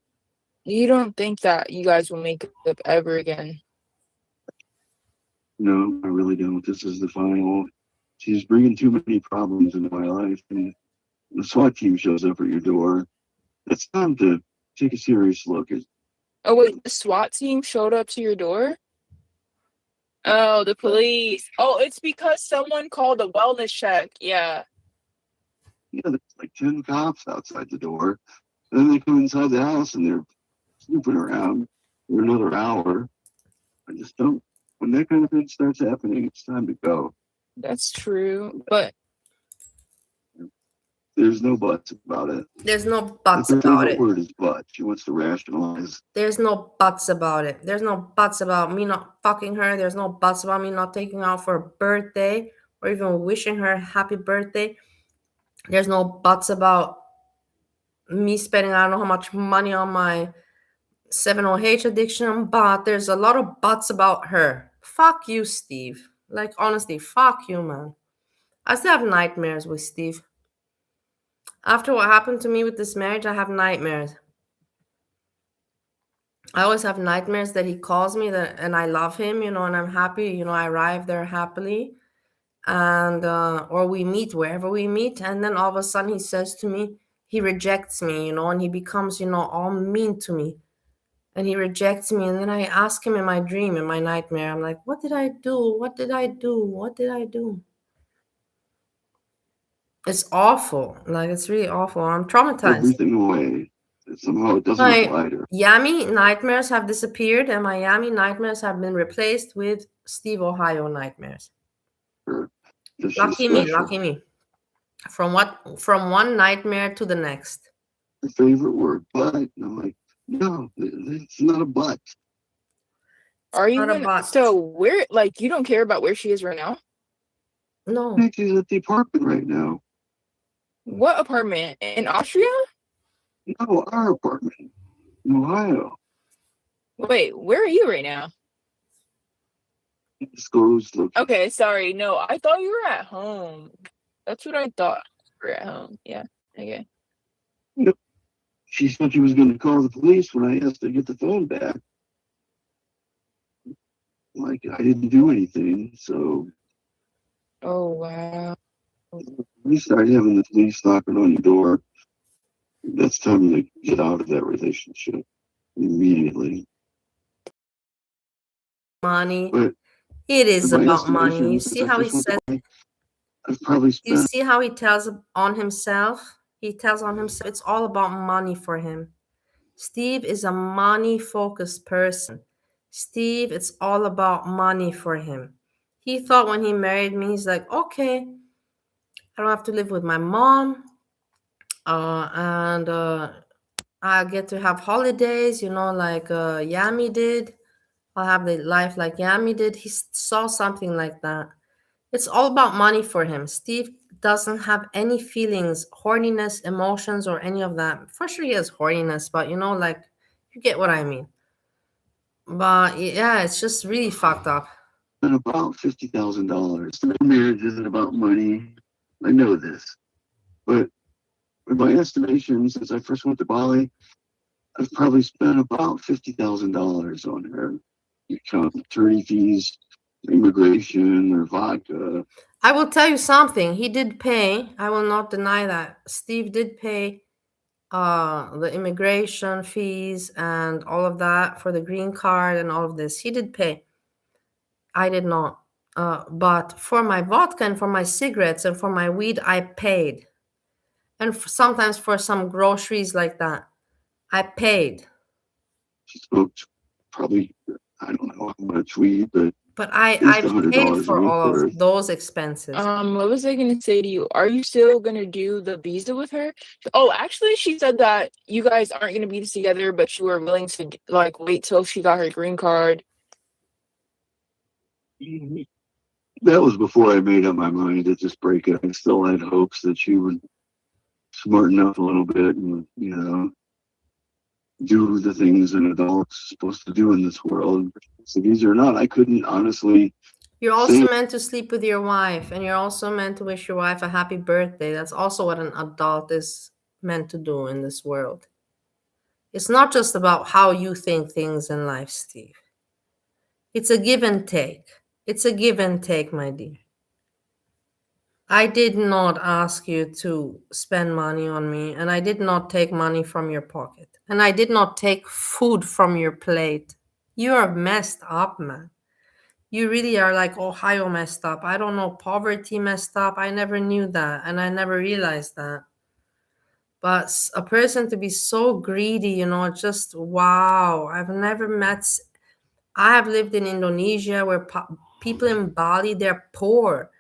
You don't think that you guys will make up ever again? No, I really don't. This is the final. She's bringing too many problems into my life. And the SWAT team shows up at your door. It's time to take a serious look at. Oh wait, the SWAT team showed up to your door? Oh, the police. Oh, it's because someone called a wellness check. Yeah. Yeah, there's like 10 cops outside the door. And then they come inside the house and they're snooping around for another hour. I just don't. When that kind of thing starts happening, it's time to go. That's true. But There's no buts about it. There's no My buts about favorite it. word is but. She wants to rationalize. There's no buts about it. There's no buts about me not fucking her. There's no buts about me not taking her out for a birthday or even wishing her a happy birthday. There's no buts about me spending I don't know how much money on my 7-OH addiction, but there's a lot of buts about her. Fuck you, Steve. Like, honestly, fuck you, man. I still have nightmares with Steve. After what happened to me with this marriage, I have nightmares. I always have nightmares that he calls me and I love him, and I'm happy, I arrive there happily. And or we meet wherever we meet, and then all of a sudden he says to me, he rejects me, and he becomes, all mean to me. And he rejects me, and then I ask him in my dream, in my nightmare, I'm like, what did I do? What did I do? What did I do? It's awful. Like, it's really awful. I'm traumatized. Everything away. Somehow it doesn't My apply to her. Yami nightmares have disappeared, and my Yami nightmares have been replaced with Steve Ohio nightmares. That she's Lucky me, special. lucky me. From one nightmare to the next. Her favorite word, but. And I'm like, no, it's not a but. Are you not a gonna, but. so where, like, you don't care about where she is right now? No. She's at the apartment right now. What apartment? In Austria? No, our apartment in Ohio. Wait, where are you right now? Disclosed location. Okay, sorry. No, I thought you were at home. That's what I thought. You were at home. Yeah. Okay. She said she was going to call the police when I asked her to get the phone back. Like, I didn't do anything, so Oh, wow. we started having the police knocking on your door. That's time to get out of that relationship immediately. Money. But It is my about money. You estimations, see I how he just went says. to- I've probably You spent see how he tells on himself? He tells on himself. It's all about money for him. Steve is a money-focused person. Steve, it's all about money for him. He thought when he married me, he's like, okay, I don't have to live with my mom. And I get to have holidays, like Yami did. I'll have the life like Yami did. He saw something like that. It's all about money for him. Steve doesn't have any feelings, horniness, emotions, or any of that. For sure, he has horniness, but like, you get what I mean. But yeah, it's just really fucked up. about $50,000. My marriage isn't about money. I know this, but with my estimation, since I first went to Bali, I've probably spent about $50,000 on her. You count attorney fees, immigration, or vodka. I will tell you something. He did pay. I will not deny that. Steve did pay the immigration fees and all of that for the green card and all of this. He did pay. I did not. But for my vodka and for my cigarettes and for my weed, I paid. And sometimes for some groceries like that, I paid. She smoked probably, I don't know how much weed, but I $100 paid a for week all worth. of those expenses. What was I gonna say to you? Are you still gonna do the visa with her? Oh, actually, she said that you guys aren't gonna be together, but you were willing to like wait till she got her green card. That was before I made up my mind to just break it. I still had hopes that she would smarten up a little bit and, do the things an adult's supposed to do in this world. So these are not. I couldn't honestly. You're also meant to sleep with your wife, and you're also meant to wish your wife a happy birthday. That's also what an adult is meant to do in this world. It's not just about how you think things in life, Steve. It's a give and take. It's a give and take, my dear. I did not ask you to spend money on me, and I did not take money from your pocket, and I did not take food from your plate. You are messed up, man. You really are like Ohio messed up. I don't know, poverty messed up. I never knew that, and I never realized that. But a person to be so greedy, just wow. I've never met. I have lived in Indonesia where people in Bali, they're poor.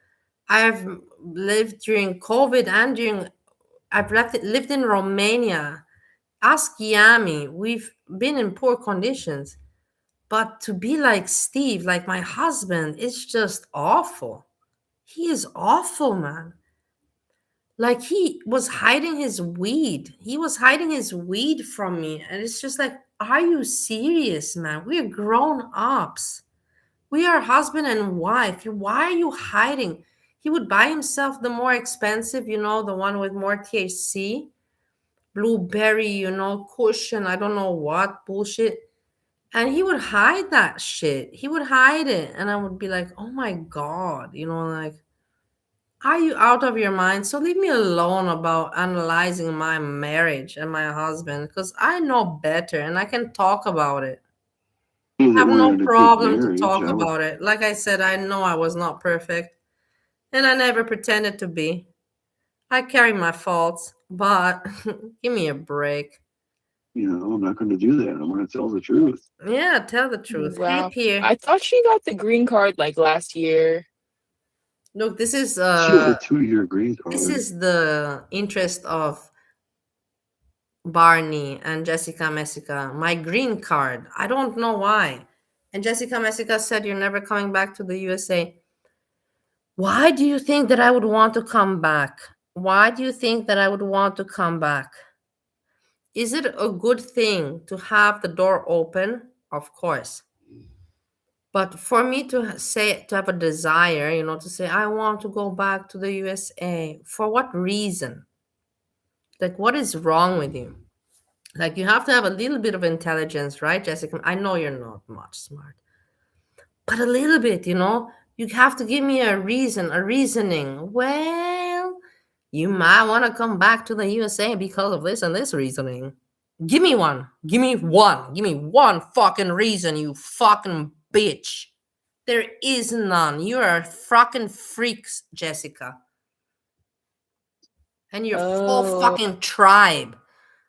I have lived during COVID and during I've lived in Romania. Ask Yami. We've been in poor conditions. But to be like Steve, like my husband, it's just awful. He is awful, man. Like he was hiding his weed. He was hiding his weed from me. And it's just like, are you serious, man? We're grown ups. We are husband and wife. Why are you hiding? He would buy himself the more expensive, the one with more THC, blueberry, cushion, I don't know what bullshit. And he would hide that shit. He would hide it. And I would be like, oh my God, like, are you out of your mind? So leave me alone about analyzing my marriage and my husband because I know better and I can talk about it. I have no problem to talk about it. Like I said, I know I was not perfect and I never pretended to be. I carry my faults, but give me a break. I'm not going to do that. I'm going to tell the truth. Yeah, tell the truth. Wow. Hey, Pierre. I thought she got the green card like last year. Look, this is She has a 2-year green card. this is the interest of Barney and Jessica Messica. My green card. I don't know why. And Jessica Messica said, you're never coming back to the USA. Why do you think that I would want to come back? Why do you think that I would want to come back? Is it a good thing to have the door open? Of course. But for me to have a desire, to say, I want to go back to the USA, for what reason? Like, what is wrong with you? Like, you have to have a little bit of intelligence, right, Jessica? I know you're not much smart, but a little bit, you have to give me a reasoning. Well, you might want to come back to the USA because of this and this reasoning. Give me one. Give me one fucking reason, you fucking bitch. There is none. You are fucking freaks, Jessica. And your whole fucking tribe.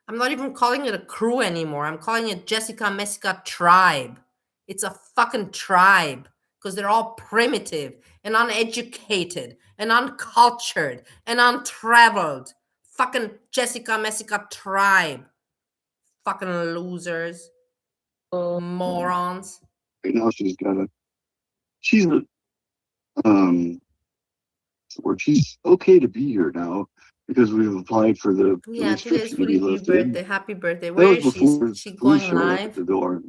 I'm not even calling it a crew anymore. I'm calling it Jessica Messica tribe. It's a fucking tribe because they're all primitive and uneducated and uncultured and untraveled. Fucking Jessica Messica tribe. Fucking losers. Morons. Right now she's okay to be here now because we've applied for the Today's to be lifted. birthday. Happy birthday. Where is she? Is she going live? At the door.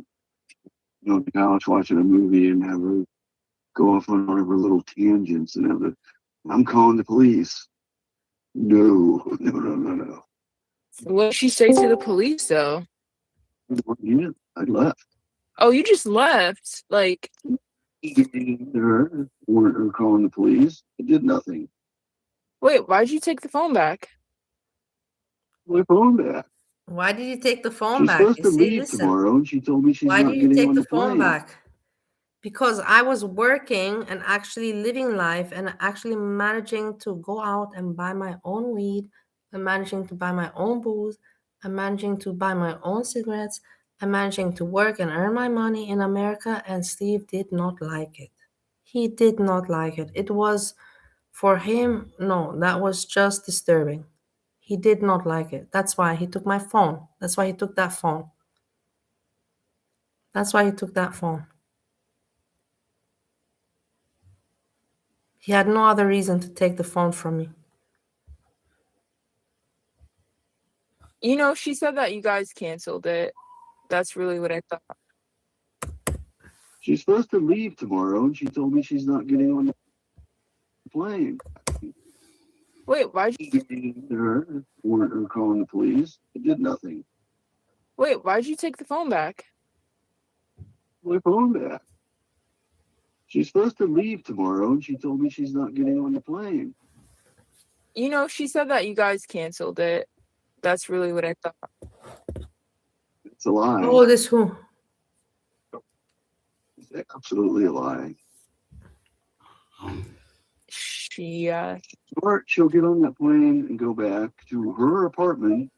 On the couch watching a movie and have her go off on one of her little tangents and I'm calling the police. No. What did she say to the police though? Yeah, I left. Oh, you just left? Like her calling the police. It did nothing. Wait, why'd you take the phone back? My phone back. Why did you take the phone back? She's supposed to leave tomorrow, and she told me she's not getting on the plane. Why did you take the phone back? Because I was working and actually living life and actually managing to go out and buy my own weed. I'm managing to buy my own booze. I'm managing to buy my own cigarettes. I'm managing to work and earn my money in America. And Steve did not like it. He did not like it. It was for him, no, that was just disturbing. He did not like it. That's why he took my phone. That's why he took that phone. That's why he took that phone. He had no other reason to take the phone from me. She said that you guys canceled it. That's really what I thought. She's supposed to leave tomorrow, and she told me she's not getting on the plane. Wait, why'd you... Her calling the police. It did nothing. Wait, why'd you take the phone back? My phone back. She's supposed to leave tomorrow, and she told me she's not getting on the plane. She said that you guys canceled it. That's really what I thought. It's a lie. Oh, this who? It's absolutely a lie. Or she'll get on that plane and go back to her apartment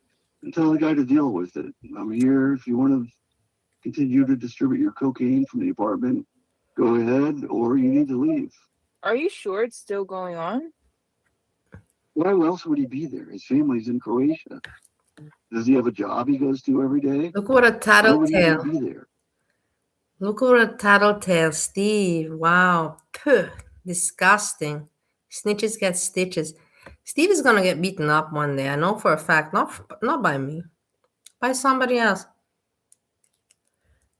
and tell the guy to deal with it. I'm here if you want to continue to distribute your cocaine from the apartment. Go ahead, or you need to leave. Are you sure it's still going on? Why else would he be there? His family's in Croatia. Does he have a job he goes to every day? Look what a Why would he tattletale. be there? Look what a tattletale, Steve. Wow. Puh. Disgusting. Snitches get stitches. Steve is gonna get beaten up one day. I know for a fact. Not by me. By somebody else.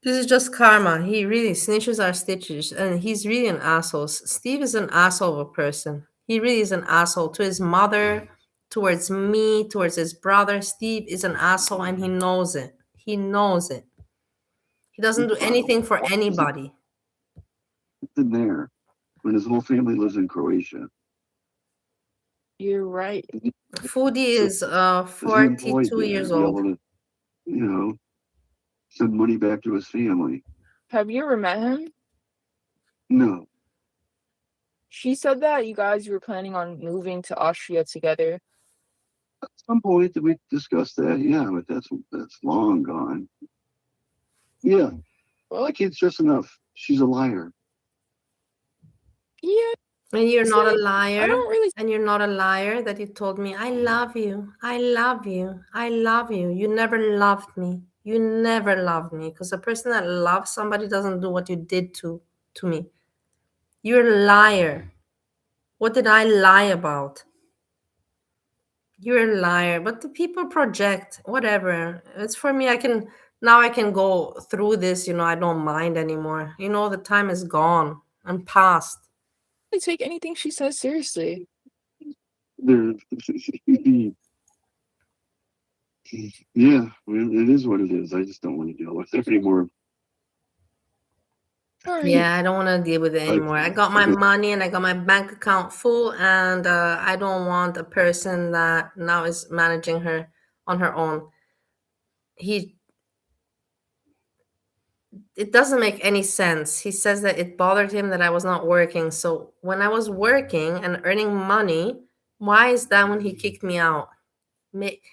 This is just karma. He really snitches are stitches, and he's really an asshole. Steve is an asshole of a person. He really is an asshole to his mother, towards me, towards his brother. Steve is an asshole, and he knows it. He knows it. He doesn't do anything for anybody. In there, when his whole family lives in Croatia. You're right. Foodie is Does he avoid 42 that years and be old. able to, you know, send money back to his family? Have you ever met him? No. She said that you guys were planning on moving to Austria together. At some point that we discussed that, yeah, but that's long gone. Yeah. Well, I can't stress enough. She's a liar. Yeah. And you're not a I liar. don't really. And you're not a liar that you told me, I love you. I love you. I love you. You never loved me. You never loved me. Because a person that loves somebody doesn't do what you did to me. You're a liar. What did I lie about? You're a liar. But the people project, whatever. It's for me. I can go through this, I don't mind anymore. The time is gone and past. Take anything she says seriously. Yeah, well, it is what it is. I just don't want to deal with it anymore. Yeah, I don't want to deal with it anymore. I got my money and I got my bank account full, and I don't want a person that now is managing her on her own. It doesn't make any sense. He says that it bothered him that I was not working. So when I was working and earning money, why is that when he kicked me out? Make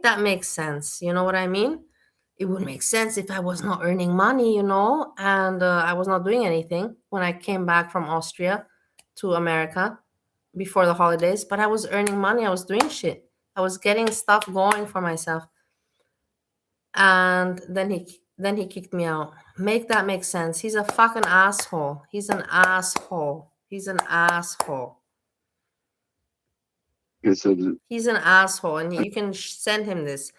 that make sense. You know what I mean? It would make sense if I was not earning money, and I was not doing anything when I came back from Austria to America before the holidays. But I was earning money. I was doing shit. I was getting stuff going for myself. And then he kicked me out. Make that make sense. He's a fucking asshole. He's an asshole. He's an asshole. He's an asshole, and you can send him this.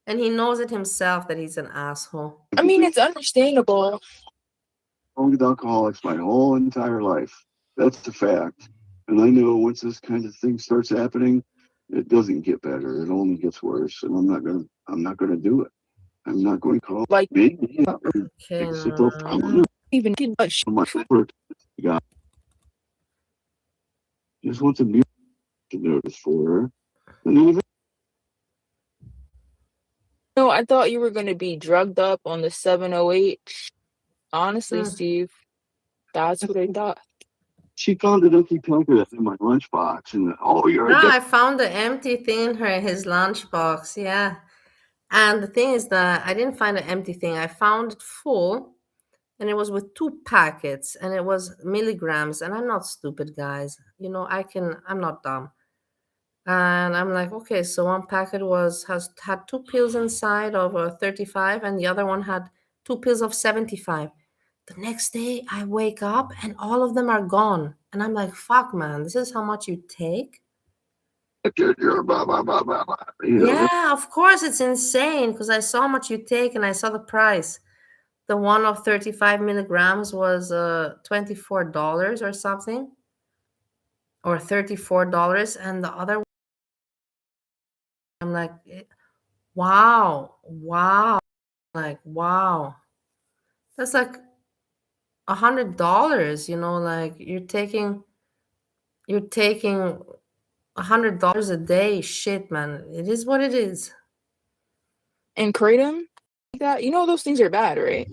And he knows it himself that he's an asshole. I mean, it's understandable. With alcoholics my whole entire life. That's a fact. And I know once this kind of thing starts happening, it doesn't get better. It only gets worse. And I'm not gonna do it. I'm not going to call maybe. Okay. Even did much. God. Just want to notice for her. And then No, I thought you were going to be drugged up on the 708. Honestly, Steve, that's what I thought. She found an empty packet in my lunchbox, and I found the empty thing in his lunchbox. Yeah. And the thing is that I didn't find an empty thing. I found it full, and it was with 2 packets, and it was milligrams. And I'm not stupid, guys. I'm not dumb. And I'm like, okay, so one packet had 2 pills inside of 35, and the other one had 2 pills of 75. The next day, I wake up, and all of them are gone. And I'm like, fuck, man, this is how much you take? Yeah, of course, it's insane, because I saw how much you take, and I saw the price. The one of 35 milligrams was $24 or something, or $34, and the other one, I'm like, wow, like, wow. That's like $100, like you're taking $100 a day. Shit, man. It is what it is. And kratom? That, those things are bad, right?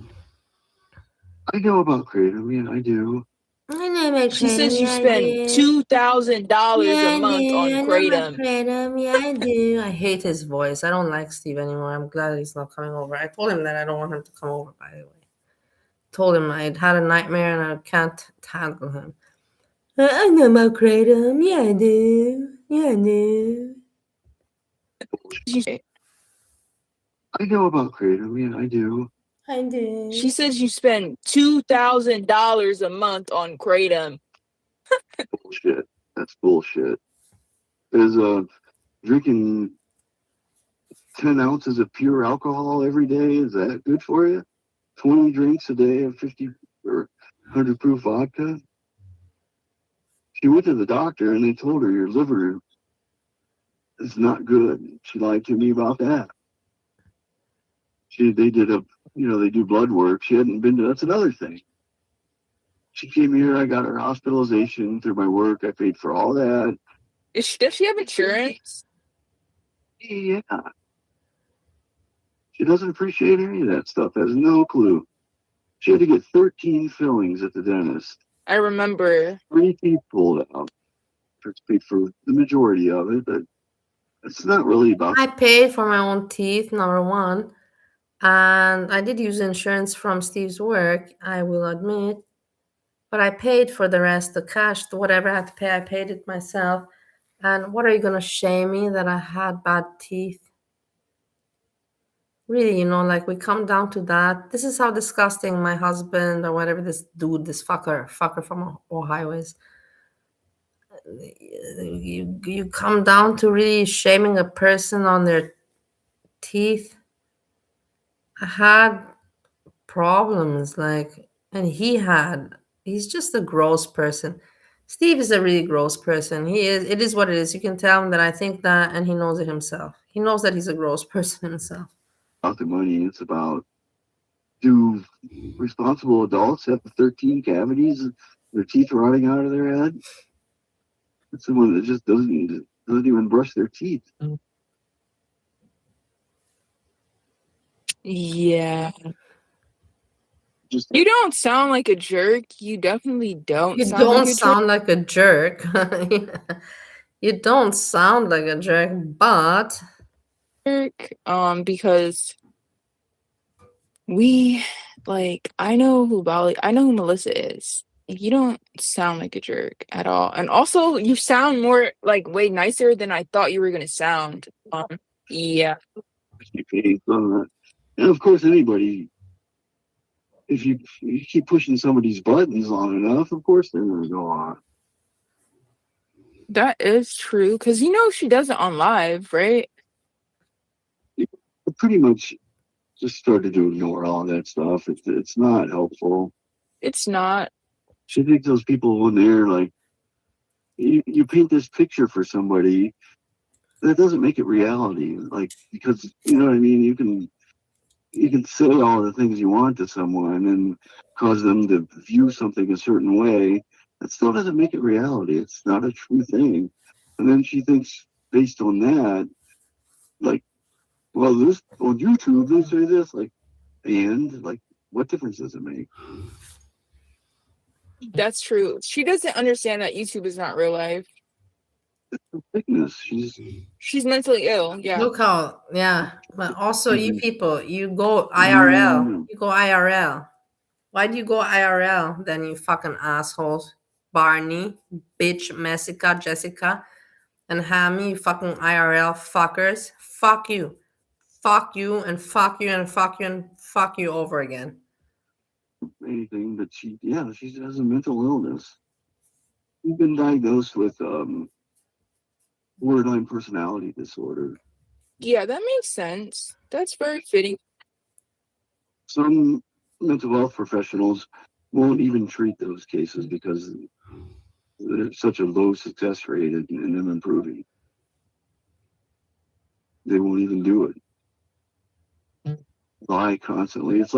I know about kratom, yeah, I do. I know about She kratom, says you spend $2,000 a month on kratom. Yeah, I do. I hate his voice. I don't like Steve anymore. I'm glad he's not coming over. I told him that I don't want him to come over, by the way. Told him I'd had a nightmare and I can't handle him. I know about kratom. Yeah, I do. Yeah, no. I know about Kratom. Yeah, I do. I do. She says you spend $2,000 a month on Kratom. Bullshit. That's bullshit. Is drinking 10 ounces of pure alcohol every day, is that good for you? 20 drinks a day of 50 or 100 proof vodka? She went to the doctor and they told her your liver is not good. She lied to me about that. They did they do blood work. She hadn't been to, that's another thing. She came here, I got her hospitalization through my work. I paid for all that. Does she have insurance? Yeah. She doesn't appreciate any of that stuff, has no clue. She had to get 13 fillings at the dentist. I remember. 3 teeth pulled out. Paid for the majority of it, but it's not really about. I paid for my own teeth, number one. And I did use insurance from Steve's work, I will admit. But I paid for the rest, the cash, whatever I had to pay, I paid it myself. And what are you going to shame me that I had bad teeth? Really, like we come down to that. This is how disgusting my husband or whatever this dude, this fucker from Ohio is. You come down to really shaming a person on their teeth. I had problems, and he's just a gross person. Steve is a really gross person. It is what it is. You can tell him that I think that, and he knows it himself. He knows that he's a gross person himself. About the money, it's about, do responsible adults have 13 cavities, their teeth rotting out of their head? It's someone that just doesn't even brush their teeth. Yeah. You don't sound like a jerk. You definitely don't. You don't sound like a jerk. You don't sound like a jerk, but because I know who Melissa is. You don't sound like a jerk at all, and also you sound more way nicer than I thought you were gonna sound. Yeah. And of course, anybody, if you keep pushing somebody's buttons long enough, of course they're going to go on. That is true, because she does it on live, right? I pretty much just started to ignore all that stuff. It's not helpful. It's not. She thinks those people when they're you paint this picture for somebody, that doesn't make it reality. Because you know what I mean. You can say all the things you want to someone and cause them to view something a certain way. That still doesn't make it reality. It's not a true thing. And then she thinks, based on that, well, this on YouTube, they say this, what difference does it make? That's true. She doesn't understand that YouTube is not real life. Sickness. She's mentally ill. Yeah. Look how, yeah. But also, you people, you go IRL. You go IRL. Why do you go IRL? Then you fucking assholes, Barney, bitch, Messica, Jessica, and Hammy, you fucking IRL fuckers. Fuck you. Fuck you and fuck you and fuck you and fuck you over again. Anything, but she has a mental illness. She's been diagnosed with borderline personality disorder. Yeah, that makes sense. That's very fitting. Some mental health professionals won't even treat those cases because there's such a low success rate in them improving. They won't even do it. Lie constantly. It's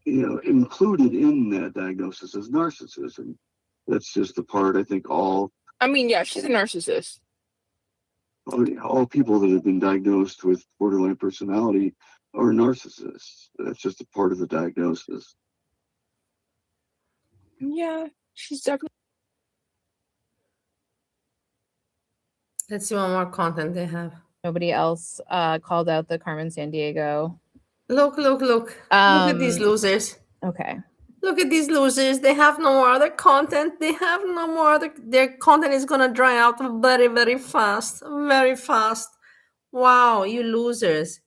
included in that diagnosis is narcissism. That's just the part I think yeah, she's a narcissist. All people that have been diagnosed with borderline personality are narcissists. That's just a part of the diagnosis. Yeah, she's definitely. Let's see what more content they have. Nobody else called out the Carmen Sandiego. Look. Look at these losers. Okay. Look at these losers. They have no more other content. They have no more other. Their content is gonna dry out very, very fast. Very fast. Wow, you losers.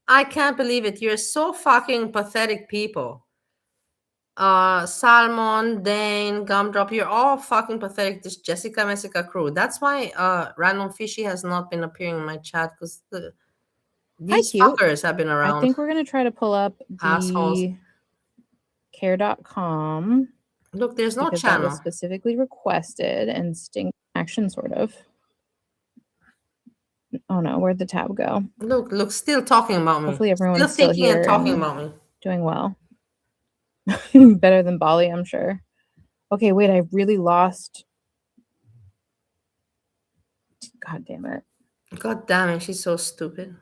I can't believe it. You're so fucking pathetic people. Salmon, Dane, Gumdrop, you're all fucking pathetic. This Jessica Messica crew. That's why Random Fishy has not been appearing in my chat, because these cute. fuckers have been around. I think we're gonna try to pull up Assholes. the care.com. Look, there's no because that was channel. specifically requested and Sting action sort of. Oh no, where'd the tab go? Look, still talking about me. Hopefully everyone's still still thinking here and talking and about me. doing well. Better than Bali, I'm sure. Okay, wait, I really lost. God damn it. God damn it, she's so stupid.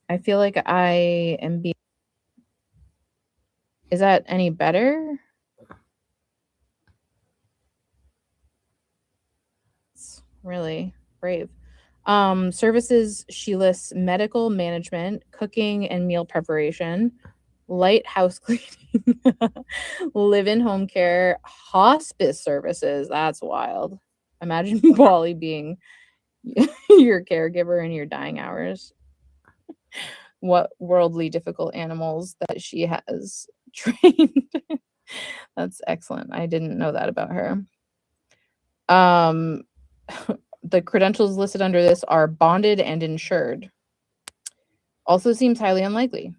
I feel like I am being. Is that any better? It's really brave. Services, she lists medical management, cooking and meal preparation, light house cleaning, live-in home care, hospice services. That's wild. Imagine Wally being your caregiver in your dying hours. What worldly difficult animals that she has trained. That's excellent. I didn't know that about her. The credentials listed under this are bonded and insured. Also seems highly unlikely.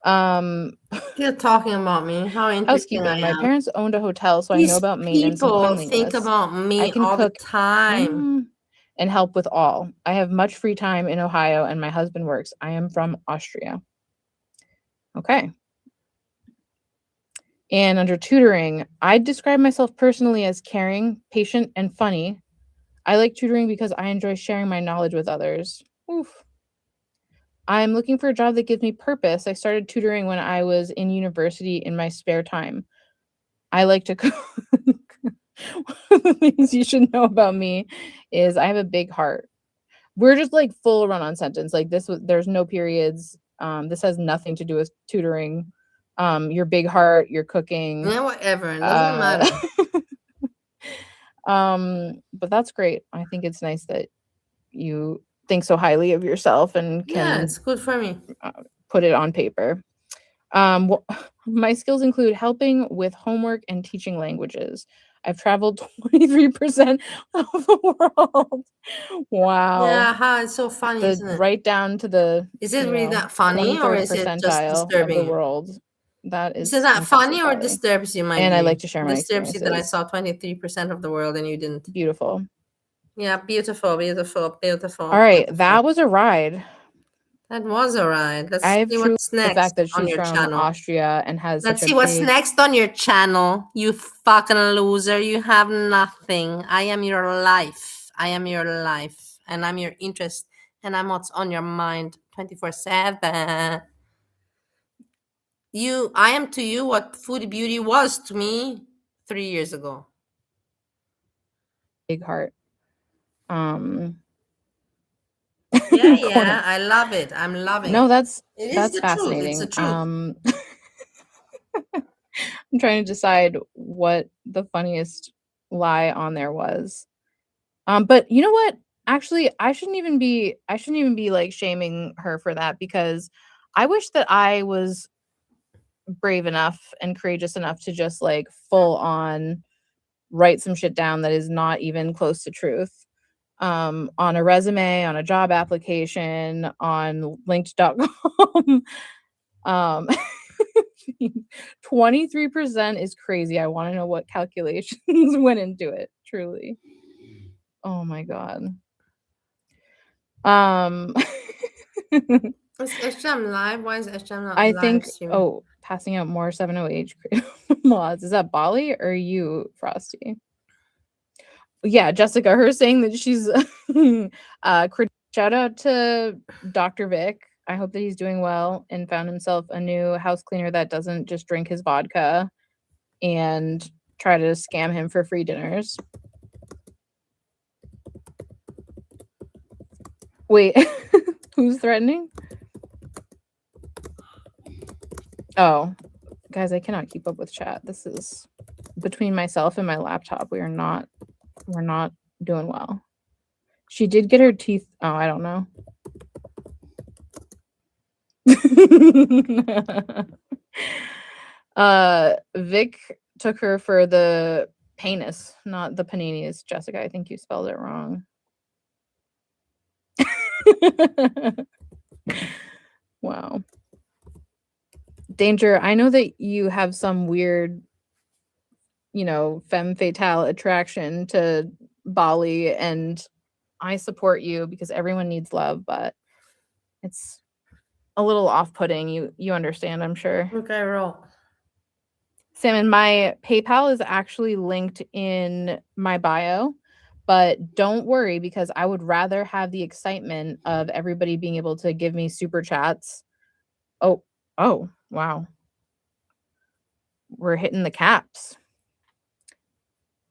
You're talking about me. How interesting Housekeeping. I My am. parents owned a hotel, so I know about maintenance and People cleanliness. think about me I can all cook the time. and help with all. I have much free time in Ohio, and my husband works. I am from Austria. Okay. And under tutoring, I describe myself personally as caring, patient, and funny. I like tutoring because I enjoy sharing my knowledge with others. Oof. I'm looking for a job that gives me purpose. I started tutoring when I was in university in my spare time. I like to cook. One of the things you should know about me is I have a big heart. We're just like full run-on sentence. Like this was, there's no periods. This has nothing to do with tutoring. Your big heart, your cooking. Yeah, whatever. It doesn't matter. But that's great. I think it's nice that you think so highly of yourself and can Yeah, it's good for me. put it on paper. My skills include helping with homework and teaching languages. I've traveled 23% of the world. Wow. Yeah, it's so funny, isn't it? Right down to the Is it really that funny, or is it just percentile disturbing of the you? world. That is it that funny or impressive, Holly. disturbs you, my And dear? I like to share my Disturbs you that I experiences. saw 23% of the world and you didn't. Beautiful. Yeah, beautiful, beautiful, beautiful. All right, beautiful. that was a ride. That was a ride. Let's I have see true what's the next fact that on she's your from channel. Austria and has Let's such see a what's big... next on your channel. You fucking loser. You have nothing. I am your life. I am your life. And I'm your interest. And I'm what's on your mind 24/7. I am to you what Foodie Beauty was to me 3 years ago. Big heart. Yeah, I love it. I'm loving it. No, that's the fascinating. Truth. It's the truth. I'm trying to decide what the funniest lie on there was. But you know what? Actually, I shouldn't even be like shaming her for that, because I wish that I was brave enough and courageous enough to just like full on write some shit down that is not even close to truth. On a resume, on a job application, on linked.com. 23% is crazy. I want to know what calculations went into it, truly. Oh my god. Is HM live? Why is HM not I live think streaming? passing out more 708 mods. Is that Bali or you, Frosty? Yeah, Jessica, her saying that she's shout out to Dr. Vic. I hope that he's doing well and found himself a new house cleaner that doesn't just drink his vodka and try to scam him for free dinners. Wait, who's threatening? Oh, Guys, I cannot keep up with chat. This is between myself and my laptop. We're not doing well. She did get her teeth. Oh, I don't know. Vic took her for the penis, not the paninis. Jessica, I think you spelled it wrong. Wow. Danger, I know that you have some weird, femme fatale attraction to Bali, and I support you because everyone needs love, but it's a little off-putting. You understand, I'm sure. Okay, roll. Salmon, my PayPal is actually linked in my bio, but don't worry because I would rather have the excitement of everybody being able to give me super chats. Oh, wow. We're hitting the caps.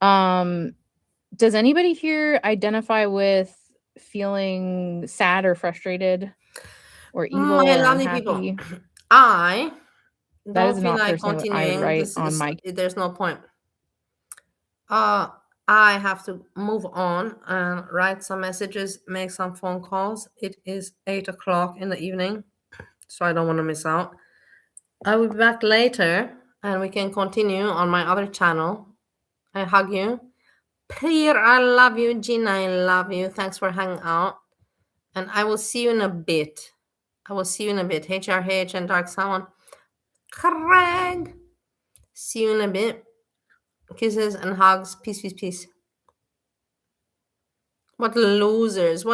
Does anybody here identify with feeling sad or frustrated or evil My or lovely unhappy? people, I That don't is feel not like personally what I continuing. write on my. There's no point. I have to move on and write some messages, make some phone calls. It is 8 o'clock in the evening, so I don't want to miss out. I will be back later and we can continue on my other channel. I hug you. Priya, I love you. Gina, I love you. Thanks for hanging out. And I will see you in a bit. HRH and Dark Salmon. Craig. See you in a bit. Kisses and hugs. Peace, peace, peace. What losers.